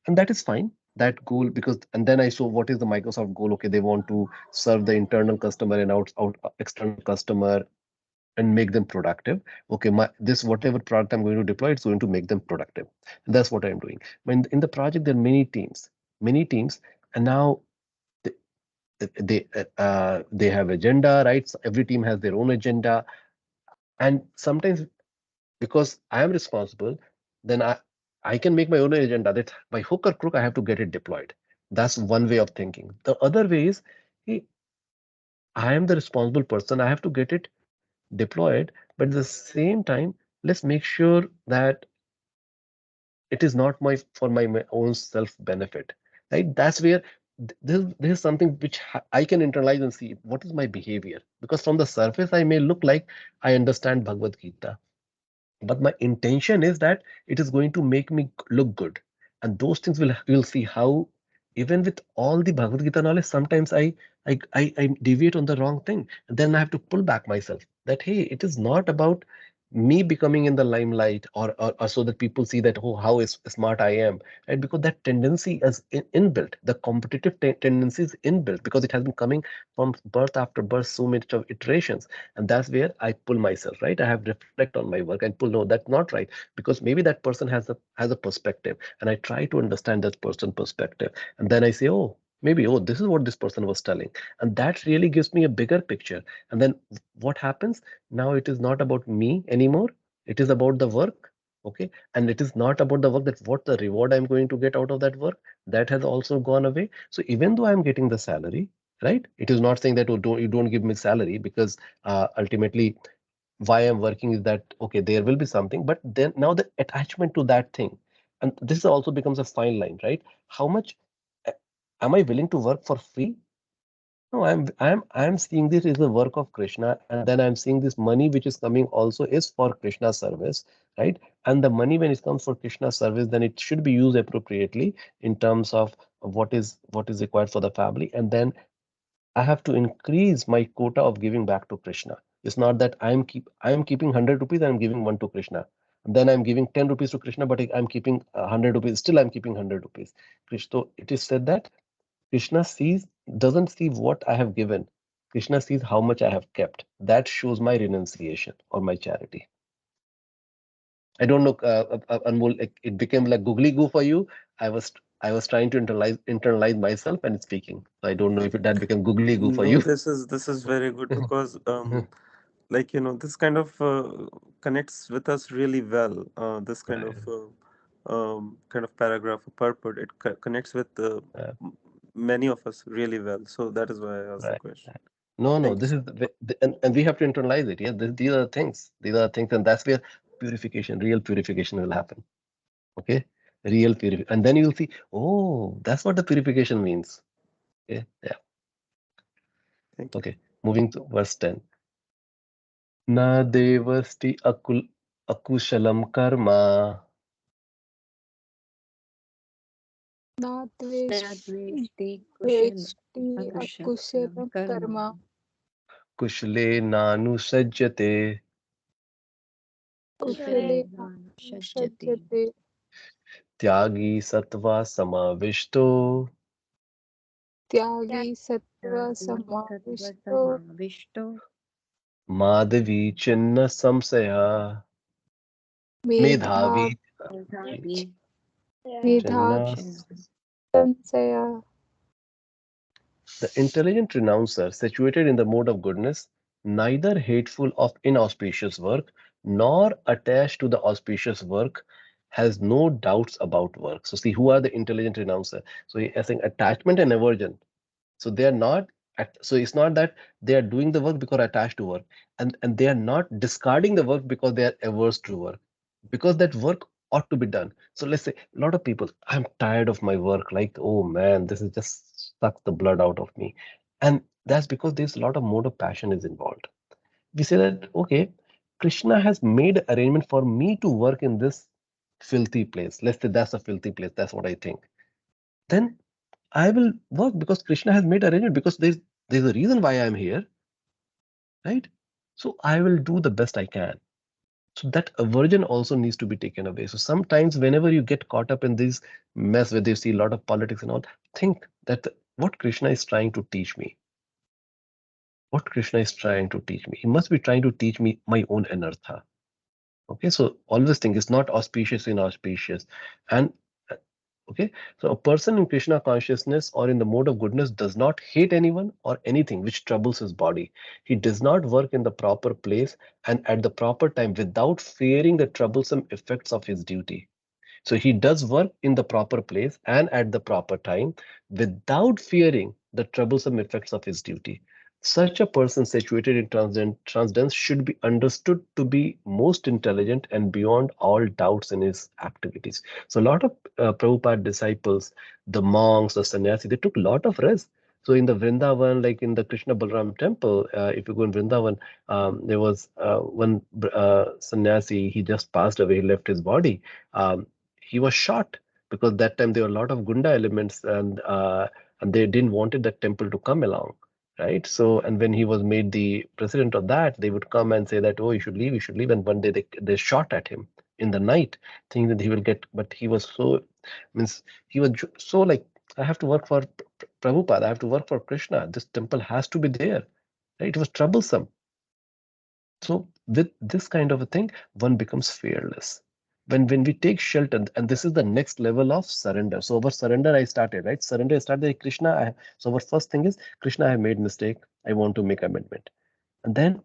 And that is fine, that goal, because, and then I saw what is the Microsoft goal. Okay, they want to serve the internal customer and out external customer and make them productive. Okay, this whatever product I'm going to deploy, it's going to make them productive. And that's what I'm doing. When in the project, there are many teams, and now they have agenda, right? So every team has their own agenda, and sometimes because I am responsible, then I can make my own agenda that by hook or crook I have to get it deployed. That's one way of thinking. The other way is, hey, I am the responsible person. I have to get it deployed, but at the same time, let's make sure that it is not my own self benefit, right? That's where this is something which I can internalize and see what is my behavior, because from the surface I may look like I understand Bhagavad Gita, but my intention is that it is going to make me look good, and those things will see how even with all the Bhagavad Gita knowledge, sometimes I deviate on the wrong thing, and then I have to pull back myself that, hey, it is not about me becoming in the limelight, or so that people see that, oh, how smart I am, right? Because that tendency is inbuilt, the competitive tendency is inbuilt because it has been coming from birth after birth, so many of iterations. And that's where I pull myself, right? I have reflect on my work and pull, no, that's not right, because maybe that person has a perspective, and I try to understand that person perspective, and then I say, oh, maybe, oh, this is what this person was telling, and that really gives me a bigger picture. And then what happens now? It is not about me anymore, it is about the work. Okay, and it is not about the work, that what the reward I'm going to get out of that work, that has also gone away. So even though I'm getting the salary, right, it is not saying that, oh, you don't give me salary, because ultimately why I'm working is that, okay, there will be something, but then now the attachment to that thing, and this also becomes a fine line, right? How much uh, am I willing to work for free, No, I'm seeing this is the work of Krishna, and then I'm seeing this money which is coming also is for Krishna service, right? And the money when it comes for Krishna service, then it should be used appropriately in terms of what is required for the family, and then I have to increase my quota of giving back to Krishna. It's not that I'm keeping 100 rupees and I'm giving one to Krishna. And then I'm giving 10 rupees to Krishna, but I'm keeping 100 rupees. Still, I'm keeping 100 rupees. Krishna, it is said that Krishna doesn't see what I have given. Krishna sees how much I have kept. That shows my renunciation or my charity. I don't know, Anmol, it became like googly goo for you. I was trying to internalize myself and speaking. So I don't know if that became googly goo for No, you. this is very good because like this kind of connects with us really well. This Right. kind of paragraph or purport, it connects with Uh, many of us really well. So that is why I asked the right. question. Right. No, Thank you this so is and we have to internalize it. Yeah, these are the things. These are the things, and that's where purification, real purification will happen. Okay, real purification, and then you'll see, oh, that's what the purification means. Okay, yeah. thank you. Okay, moving to verse 10. Na devasti akushalam karma Nadvesh- Tadveshti kushala Dveshti akushalam akushalam karma karma kushale nanu sajjate kushale kushalena shajjati shajjate tyagi satva samavishto tyagi sattva tyagi sattva samavishto samavishto madhavi chinna samsaya medhavi medhavi medhavi chinna. medhavi chinna. sansaya. The intelligent renouncer, situated in the mode of goodness, neither hateful of inauspicious work nor attached to the auspicious work, has no doubts about work. So, see, who are the intelligent renouncer? So, I think attachment and aversion. So, they are not. So it's not that they are doing the work because attached to work, and they are not discarding the work because they are averse to work, because that work ought to be done. So let's say a lot of people, I'm tired of my work. Like, oh man, this is just sucks the blood out of me. And that's because there's a lot of mode of passion is involved. We say that, okay, Krishna has made arrangement for me to work in this filthy place. Let's say that's a filthy place. That's what I think. Then I will work because Krishna has made arrangement because there's a reason why I'm here, right? So I will do the best I can. So that aversion also needs to be taken away. So sometimes whenever you get caught up in this mess where you see a lot of politics and all, think that what Krishna is trying to teach me, what Krishna is trying to teach me, he must be trying to teach me my own anartha. Okay, so always think it's not auspicious inauspicious. And okay, so a person in Krishna consciousness or in the mode of goodness does not hate anyone or anything which troubles his body. He does not work in the proper place and at the proper time without fearing the troublesome effects of his duty. So he does work in the proper place and at the proper time without fearing the troublesome effects of his duty. Such a person situated in transcendence should be understood to be most intelligent and beyond all doubts in his activities. So a lot of Prabhupada disciples, the monks, the sannyasi, they took a lot of rest. So in the Vrindavan, like in the Krishna Balram temple, if you go in Vrindavan, there was one sannyasi, he just passed away, he left his body. Um, he was shot because that time there were a lot of Gunda elements and they didn't wanted that temple to come along, right? So and when he was made the president of that, they would come and say that, oh, you should leave, and one day they shot at him in the night, thinking that he will get, but he was so means he was so like, I have to work for Prabhupada, I have to work for Krishna, this temple has to be there, right? It was troublesome. So with this kind of a thing, one becomes fearless. When we take shelter, and this is the next level of surrender. So our surrender I started, right? Surrender I started like Krishna. So our first thing is Krishna, I have made mistake. I want to make amendment. And then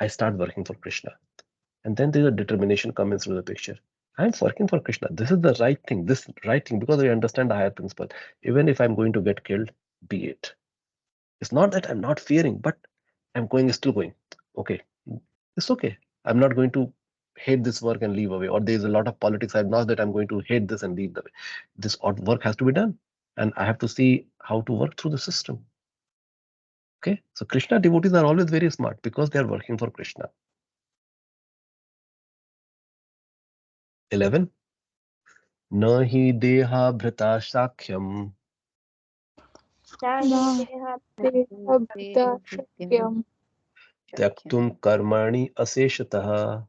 I start working for Krishna. And then there's a determination coming through the picture. I'm working for Krishna. This is the right thing. This right thing because I understand the higher principle. Even if I'm going to get killed, be it. It's not that I'm not fearing, but I'm going still going. Okay, it's okay. I'm not going to hate this work and leave away. Or there's a lot of politics. I'm not that I'm going to hate this and leave the way. This work has to be done. And I have to see how to work through the system. Okay, so Krishna devotees are always very smart because they are working for Krishna. 11. Nahi deha bhrata shakhyam Shakyam tyaktum karmani aseshatah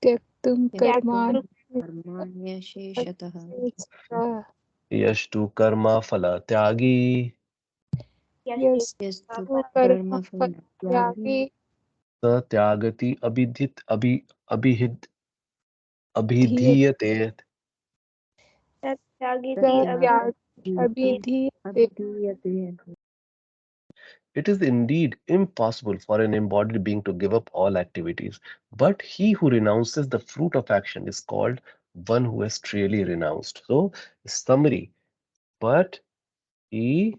tyaktum karmani कर्माण्यशेषतः yashtu karma phala tyagi Yastu यस्तु karma कर्मफलत्यागी tyagi sa tyagati abhid abhidhiyate. tyag abhidhiyate. अभिधीयते. It is indeed impossible for an embodied being to give up all activities, but he who renounces the fruit of action is called one who has truly renounced. So, summary, but he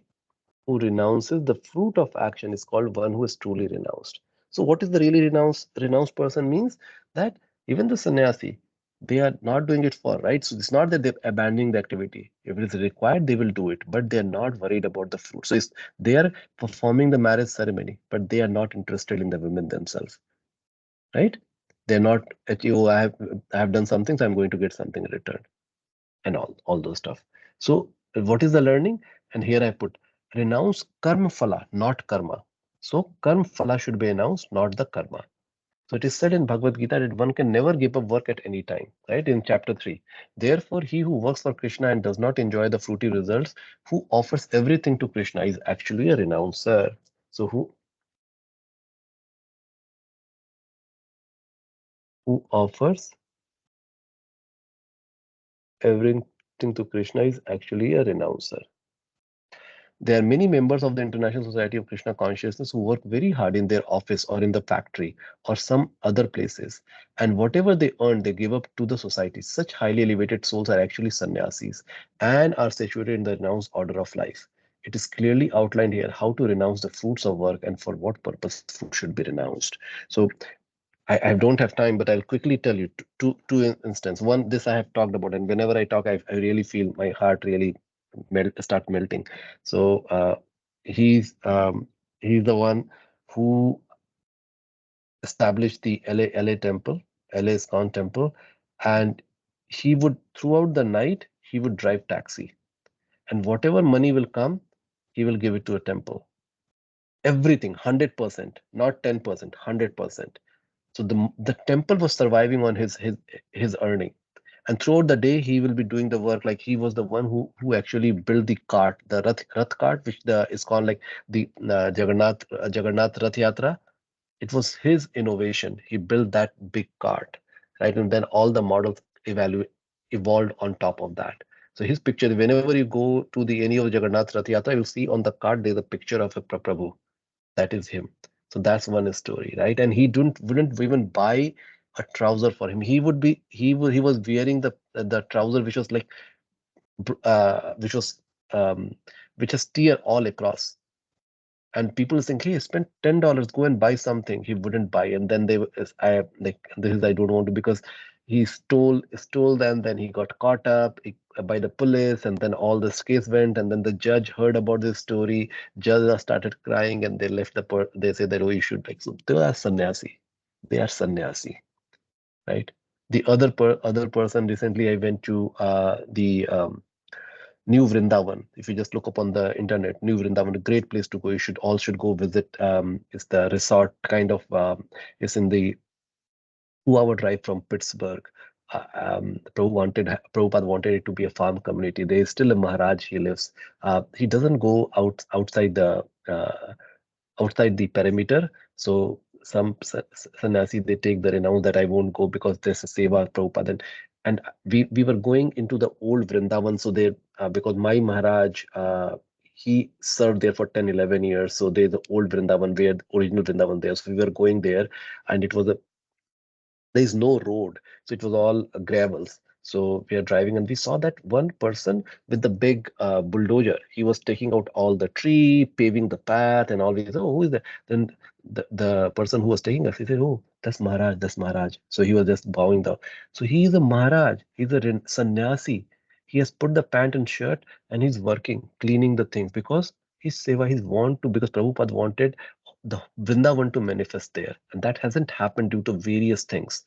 who renounces the fruit of action is called one who is truly renounced. So, what is the really renounced person means? That even the sannyasi, they are not doing it for right. So it's not that they're abandoning the activity. If it is required, they will do it, but they are not worried about the fruit. So they are performing the marriage ceremony, but they are not interested in the women themselves, right? They're not at you. Oh, I have done something, so I'm going to get something in return, and all those stuff. So what is the learning? And here I put renounce karma phala, not karma. So karma phala should be announced, not the karma. So it is said in Bhagavad Gita that one can never give up work at any time, right? In chapter 3. Therefore, he who works for Krishna and does not enjoy the fruity results, who offers everything to Krishna, is actually a renouncer. So who offers everything to Krishna is actually a renouncer. There are many members of the International Society of Krishna Consciousness who work very hard in their office or in the factory or some other places. And whatever they earn, they give up to the society. Such highly elevated souls are actually sannyasis and are situated in the renounced order of life. It is clearly outlined here how to renounce the fruits of work and for what purpose fruit should be renounced. So I don't have time, but I'll quickly tell you two instances. One, this I have talked about, and whenever I talk, I really feel my heart really start melting. So he's the one who established the LA temple, LA ISKCON temple, and he would throughout the night he would drive taxi, and whatever money will come, he will give it to a temple. Everything, 100%, not 10%, 100%. So the temple was surviving on his earning, and throughout the day he will be doing the work. Like he was the one who actually built the cart, the Rath cart, which is called like the Jagannath Rath Yatra. It was his innovation. He built that big cart, right? And then all the models evolved on top of that. So his picture, whenever you go to the any of Jagannath Rath Yatra, you'll see on the cart there's a picture of a Prabhu. That is him. So that's one story, right? And he wouldn't even buy a trouser for him. He was wearing the trouser which was like which was which has tear all across. And people think, hey, spend $10, go and buy something. He wouldn't buy, and then I like this is I don't want to, because he stole them. Then he got caught up by the police, and then all this case went, and then the judge heard about this story. Judge started crying, and they left they say that, oh, you should like, so they are sannyasi. They are sannyasi, right? The other person, recently I went to the New Vrindavan. If you just look up on the internet, New Vrindavan, a great place to go. You should all should go visit. It's the resort kind of. It's in the 2 hour drive from Pittsburgh. Prabhupada wanted it to be a farm community. There is still a Maharaj. He lives. He doesn't go outside the perimeter. So some sannyasi, they take the renounce that I won't go because there's a seva Prabhupada. And we were going into the old Vrindavan. So they because my Maharaj he served there for 10-11 years. So there's the old Vrindavan where the original Vrindavan there. So we were going there, and there is no road, so it was all gravels. So we are driving, and we saw that one person with the big bulldozer. He was taking out all the tree, paving the path, and all. We said, oh, who is that? Then the person who was taking us, he said, oh, that's Maharaj, that's Maharaj. So he was just bowing down. So he is a Maharaj. He's a sannyasi. He has put the pant and shirt, and he's working, cleaning the things, because His seva, his want to, because Prabhupada wanted the Vrindavan to manifest there. And that hasn't happened due to various things.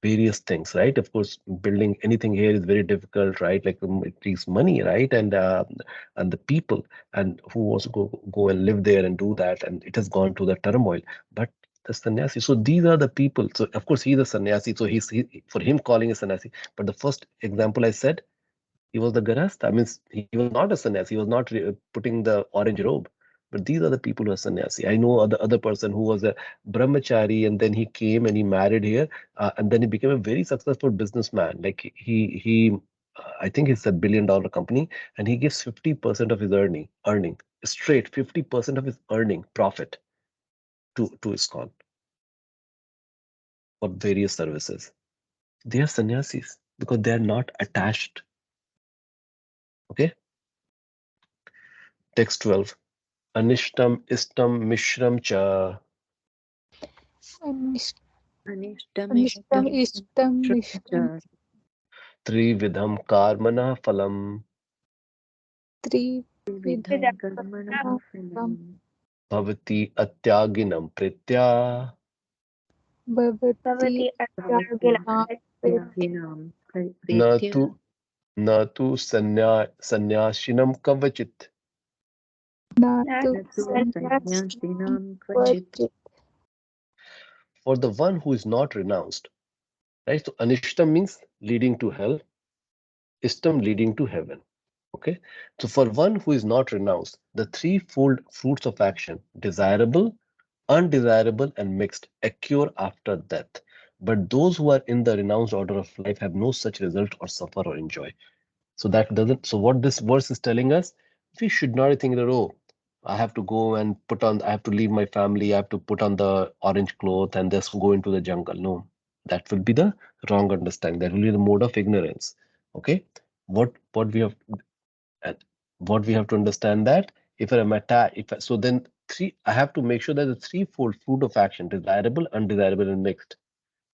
Right? Of course, building anything here is very difficult, right? Like it takes money, right? And the people, and who wants to go and live there and do that, and it has gone to the turmoil. But the sannyasi, so these are the people. So of course he's a sannyasi, so for him calling a sannyasi. But the first example I said, he was the Garasta. I mean, he was not a sannyasi. He was not putting the orange robe. But these are the people who are sannyasi. I know other person who was a brahmachari, and then he came and he married here, and then he became a very successful businessman. Like I think it's $1 billion company, and he gives 50% of his earning straight 50% of his earning profit to ISKCON for various services. They are sannyasis because they are not attached. Okay. Text 12. Anishtam istam mishram cha Anishtam Anishtam Anishtam ishtam Ishtam mishram Mishram cha trividham karmana phalam vidham Trividham karmanah phalam bhavati atyaginam pritya Bhavati bhavati Atyagina atyaginam na pritya tu sanyashinam kavachit. Natu natu Sannyasinam sannyasinam kvachit. Kvachit. For the one who is not renounced, right? So anishtam means leading to hell, istam leading to heaven. Okay. So for one who is not renounced, the threefold fruits of action, desirable, undesirable, and mixed, occur after death. But those who are in the renounced order of life have no such result or suffer or enjoy. So that doesn't. So what this verse is telling us, we should not think that, oh, I have to go and I have to leave my family, I have to put on the orange cloth and just go into the jungle. No, that will be the wrong understanding. That will be the mode of ignorance. Okay, what we have and what we have to understand that if I'm attached, so then I have to make sure that the threefold fruit of action, desirable, undesirable, and mixed,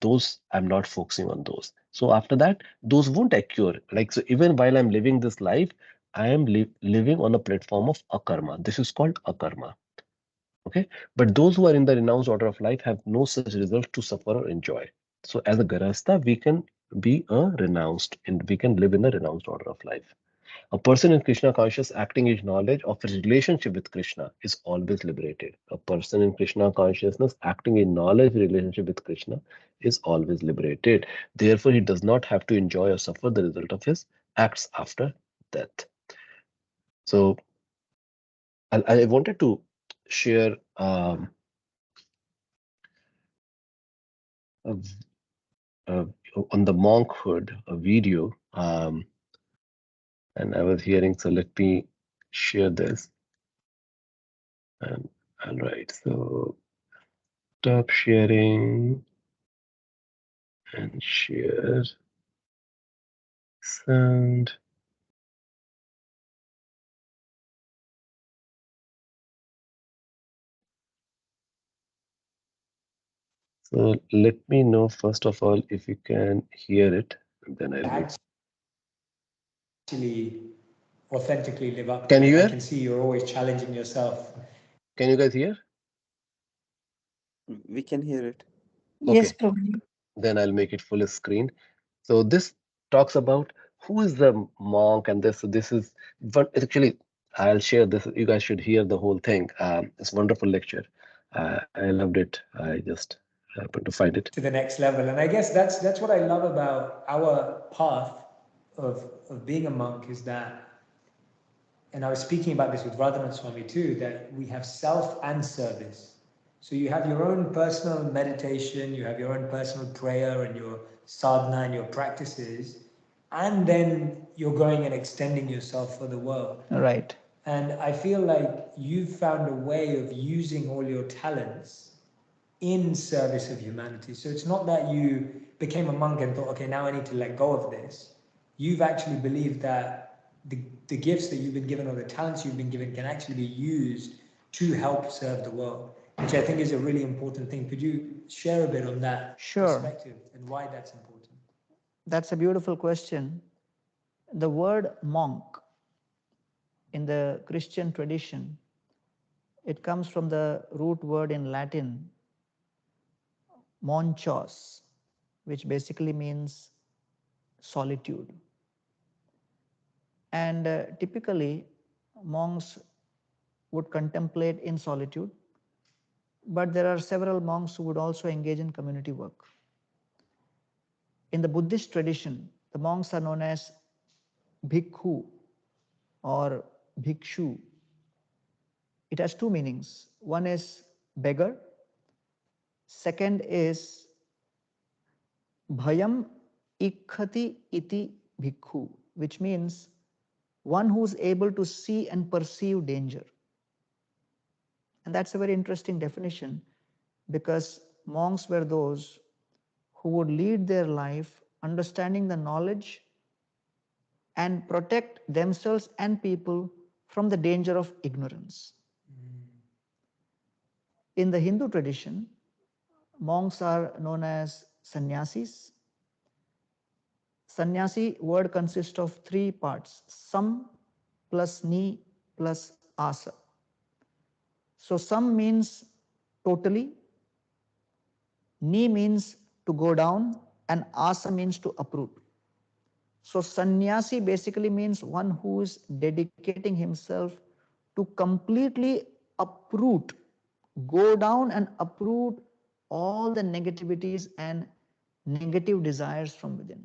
those I'm not focusing on those. So after that, those won't occur. Like, so even while I'm living this life, I am living on a platform of akarma. This is called akarma. Okay. But those who are in the renounced order of life have no such result to suffer or enjoy. So as a garasta, we can be a renounced, and we can live in a renounced order of life. A person in Krishna conscious acting his knowledge of his relationship with Krishna is always liberated. A person in Krishna consciousness acting in knowledge relationship with Krishna is always liberated. Therefore, he does not have to enjoy or suffer the result of his acts after death. So I wanted to share a, on the monkhood a video, and I was hearing. So let me share this. And all right, so stop sharing and share sound. So let me know first of all if you can hear it, and then I'll be. Actually authentically live up Can to. you I hear? can see you're always challenging yourself. Can you guys hear? We can hear it. Yes, Okay, Prabhuji. then I'll make it full screen. So this talks about who is the monk, and this is, but actually I'll share this. You guys should hear the whole thing. It's a wonderful lecture. I loved it. I just happened to find it. To the next level. And I guess that's what I love about our path of being a monk, is that, and I was speaking about this with Radhanath Swami too, that we have self and service. So you have your own personal meditation, you have your own personal prayer and your sadhana and your practices, and then you're going and extending yourself for the world. Right. And I feel like you've found a way of using all your talents in service of humanity. So it's not that you became a monk and thought, okay, now I need to let go of this. You've actually believed that the gifts that you've been given or the talents you've been given can actually be used to help serve the world, which I think is a really important thing. Could you share a bit on that perspective and why that's important? That's a beautiful question. The word monk In the Christian tradition, it comes from the root word in Latin, monchos, which basically means solitude. And typically, monks would contemplate in solitude, but there are several monks who would also engage in community work. In the Buddhist tradition, the monks are known as bhikkhu or bhikshu. It has two meanings. One is beggar, second is bhayam ikkhati iti bhikkhu, which means one who's able to see and perceive danger. And that's a very interesting definition, because monks were those who would lead their life understanding the knowledge and protect themselves and people from the danger of ignorance. In the Hindu tradition, monks are known as sannyasis. Sannyasi word consists of three parts: sam plus ni plus asa. So sam means totally, ni means to go down, and asa means to uproot. So sannyasi basically means one who is dedicating himself to completely uproot, go down and uproot all the negativities and negative desires from within.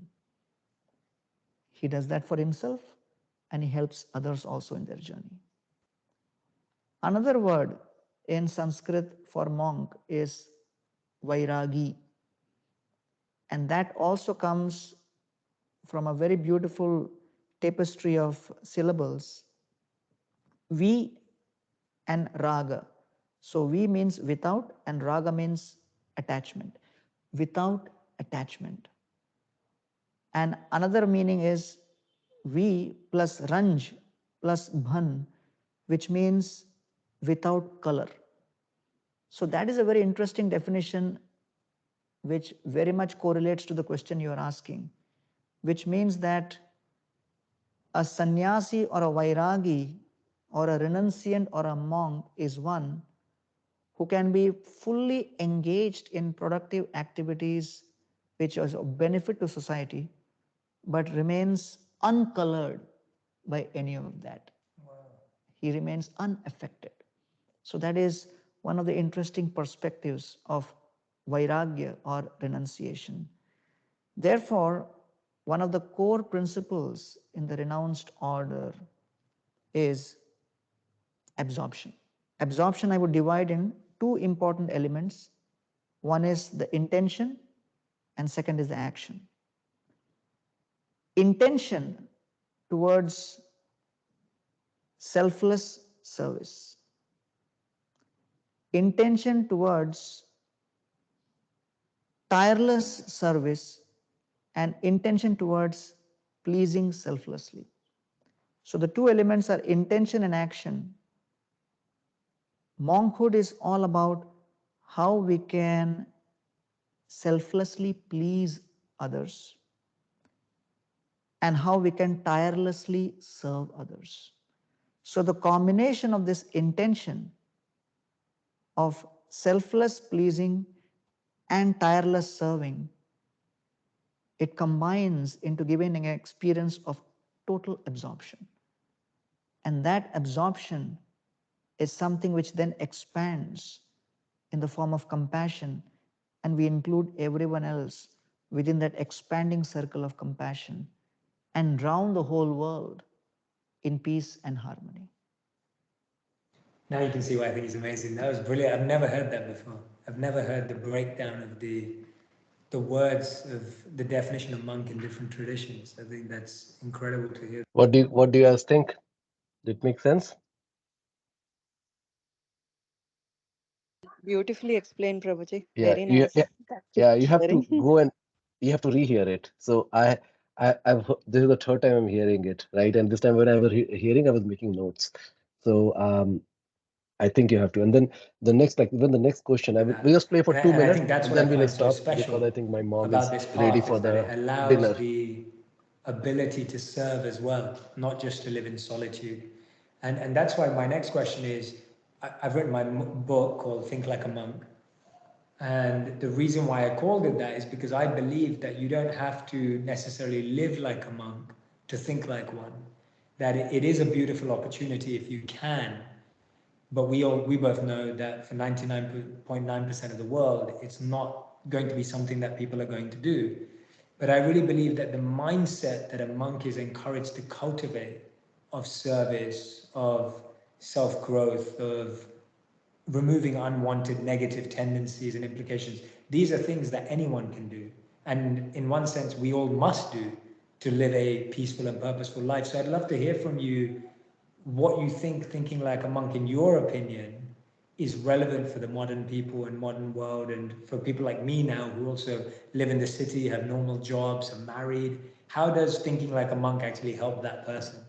He does that for himself, and he helps others also in their journey. Another word in Sanskrit for monk is vairagi, and that also comes from a very beautiful tapestry of syllables, vi and raga. So vi means without, and raga means attachment. Without attachment. And another meaning is vi plus ranj plus bhan, which means without color. So that is a very interesting definition, which very much correlates to the question you are asking, which means that a sannyasi or a vairagi or a renunciant or a monk is one who can be fully engaged in productive activities which is of benefit to society, but remains uncolored by any of that. Wow. He remains unaffected. So that is one of the interesting perspectives of vairagya or renunciation. Therefore, one of the core principles in the renounced order is absorption. Absorption I would divide in two important elements. One is the intention, and second is the action. Intention towards selfless service. Intention towards tireless service, and intention towards pleasing selflessly. So the two elements are intention and action. Monkhood is all about how we can selflessly please others and how we can tirelessly serve others. So the combination of this intention of selfless pleasing and tireless serving, it combines into giving an experience of total absorption. And that absorption is something which then expands in the form of compassion, and we include everyone else within that expanding circle of compassion and drown the whole world in peace and harmony. Now you can see why I think it's amazing. That was brilliant. I've never heard that before. I've never heard the breakdown of the words of the definition of monk in different traditions. I think that's incredible to hear. What do you guys think? Did it make sense? Beautifully explained, Prabhuji. Yeah, Very nice. you have to go and you have to rehear it. So this is the third time I'm hearing it, right? And this time when I was hearing, I was making notes. So I think you have to. And then the next, like even the next question, we'll just play for 2 And I minutes, think that's and what I then we'll find so stop special because I think my mom about is this ready path for is that it the allows dinner. the ability to serve as well, not just to live in solitude. And that's why my next question is, I've written my book called Think Like a Monk. And the reason why I called it that is because I believe that you don't have to necessarily live like a monk to think like one. That it is a beautiful opportunity if you can, but we both know that for 99.9% of the world, it's not going to be something that people are going to do. But I really believe that the mindset that a monk is encouraged to cultivate of service, of self-growth, of removing unwanted negative tendencies and implications, these are things that anyone can do. And in one sense, we all must do to live a peaceful and purposeful life. So I'd love to hear from you what you think thinking like a monk, in your opinion, is relevant for the modern people and modern world, and for people like me now who also live in the city, have normal jobs, are married. How does thinking like a monk actually help that person?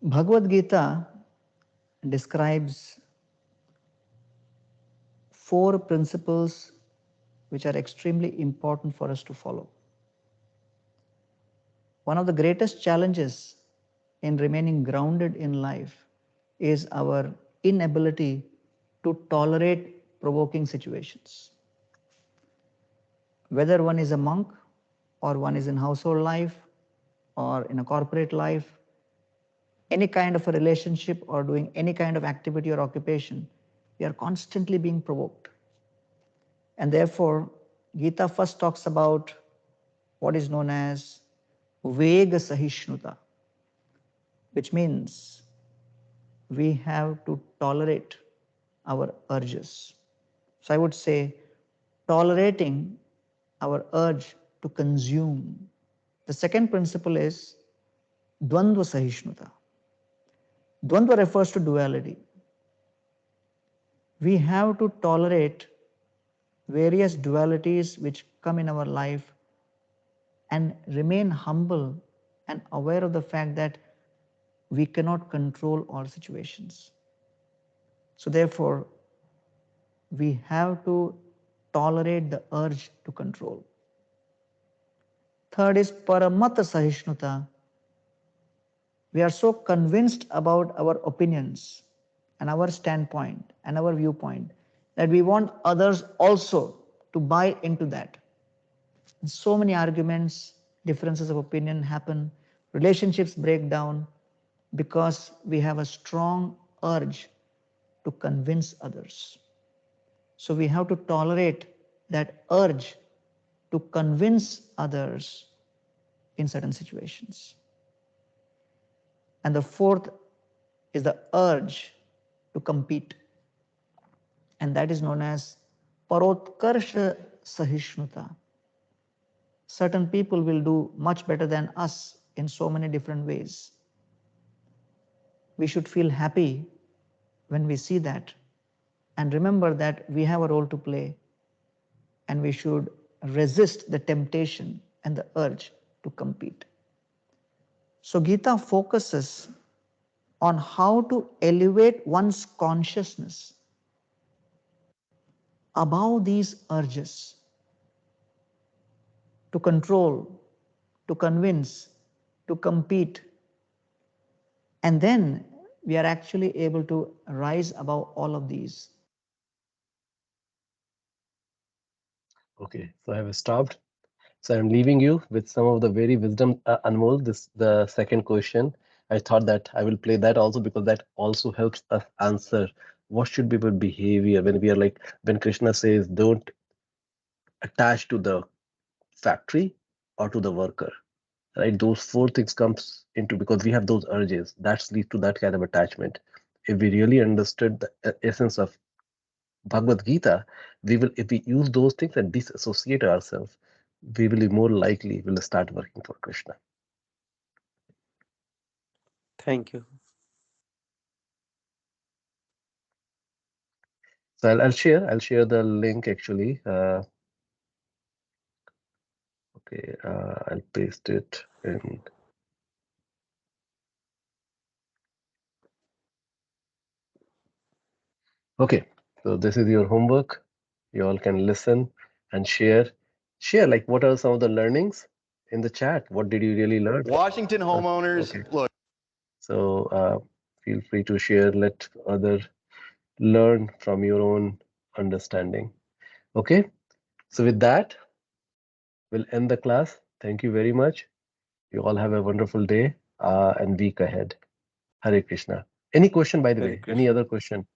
Bhagavad Gita describes 4 principles which are extremely important for us to follow. One of the greatest challenges in remaining grounded in life is our inability to tolerate provoking situations. Whether one is a monk or one is in household life or in a corporate life, any kind of a relationship or doing any kind of activity or occupation, we are constantly being provoked. And therefore, Gita first talks about what is known as Vega Sahishnuta, which means we have to tolerate our urges. So I would say tolerating our urge to consume. The second principle is Dvandva Sahishnuta. Dvandva refers to duality. We have to tolerate various dualities which come in our life and remain humble and aware of the fact that we cannot control all situations. So therefore, we have to tolerate the urge to control. Third is Paramata Sahishnuta. We are so convinced about our opinions and our standpoint and our viewpoint that we want others also to buy into that. And so many arguments, differences of opinion happen, relationships break down because we have a strong urge to convince others. So we have to tolerate that urge to convince others in certain situations. And the fourth is the urge to compete, and that is known as Parotkarsha Sahishnuta. Certain people will do much better than us in so many different ways. We should feel happy when we see that and remember that we have a role to play, and we should resist the temptation and the urge to compete. So Gita focuses on how to elevate one's consciousness above these urges to control, to convince, to compete. And then we are actually able to rise above all of these. Okay, so I have stopped. So I'm leaving you with some of the very wisdom, Anmol. This the second question. I thought that I will play that also because that also helps us answer what should be our behavior when we are like when Krishna says don't attach to the factory or to the worker. Right, those 4 things comes into because we have those urges that lead to that kind of attachment. If we really understood the essence of Bhagavad Gita, we will, if we use those things and disassociate ourselves, we will be more likely will start working for Krishna. Thank you. So I'll share the link actually. Okay, I'll paste it in. Okay, so this is your homework. You all can listen and share. Share like what are some of the learnings in the chat? What did you really learn? Washington homeowners, Okay. look. So feel free to share, let other learn from your own understanding. Okay, so with that, we'll end the class. Thank you very much. You all have a wonderful day and week ahead. Hare Krishna. Any question, by the Hare way? Any Krishna. other question?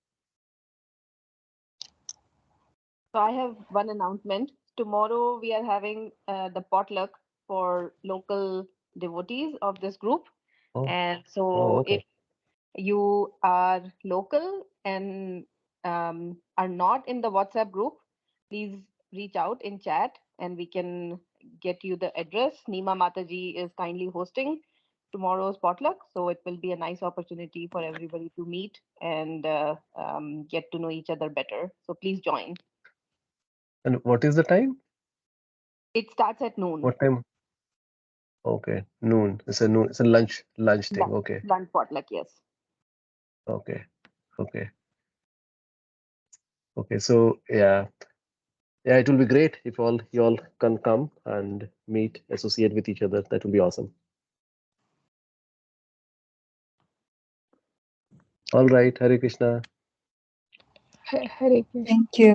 So I have one announcement. Tomorrow we are having the potluck for local devotees of this group. Oh, And oh, so okay. if you are local and are not in the WhatsApp group, please reach out in chat and we can get you the address. Nima Mataji is kindly hosting tomorrow's potluck, so it will be a nice opportunity for everybody to meet and get to know each other better. So please join. And what is the time? It starts at noon. What time? Okay, noon. It's a noon. It's a lunch thing. Okay, Lunch potluck, yes. okay, okay, okay. So yeah, it will be great if you all can come and meet, associate with each other. That will be awesome. All right, Hare Krishna. Hare Krishna. Thank you.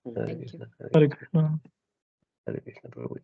Hare Thank you. Krishna. Hare Hare Krishna. Krishna. Hare Krishna. Prabhuji.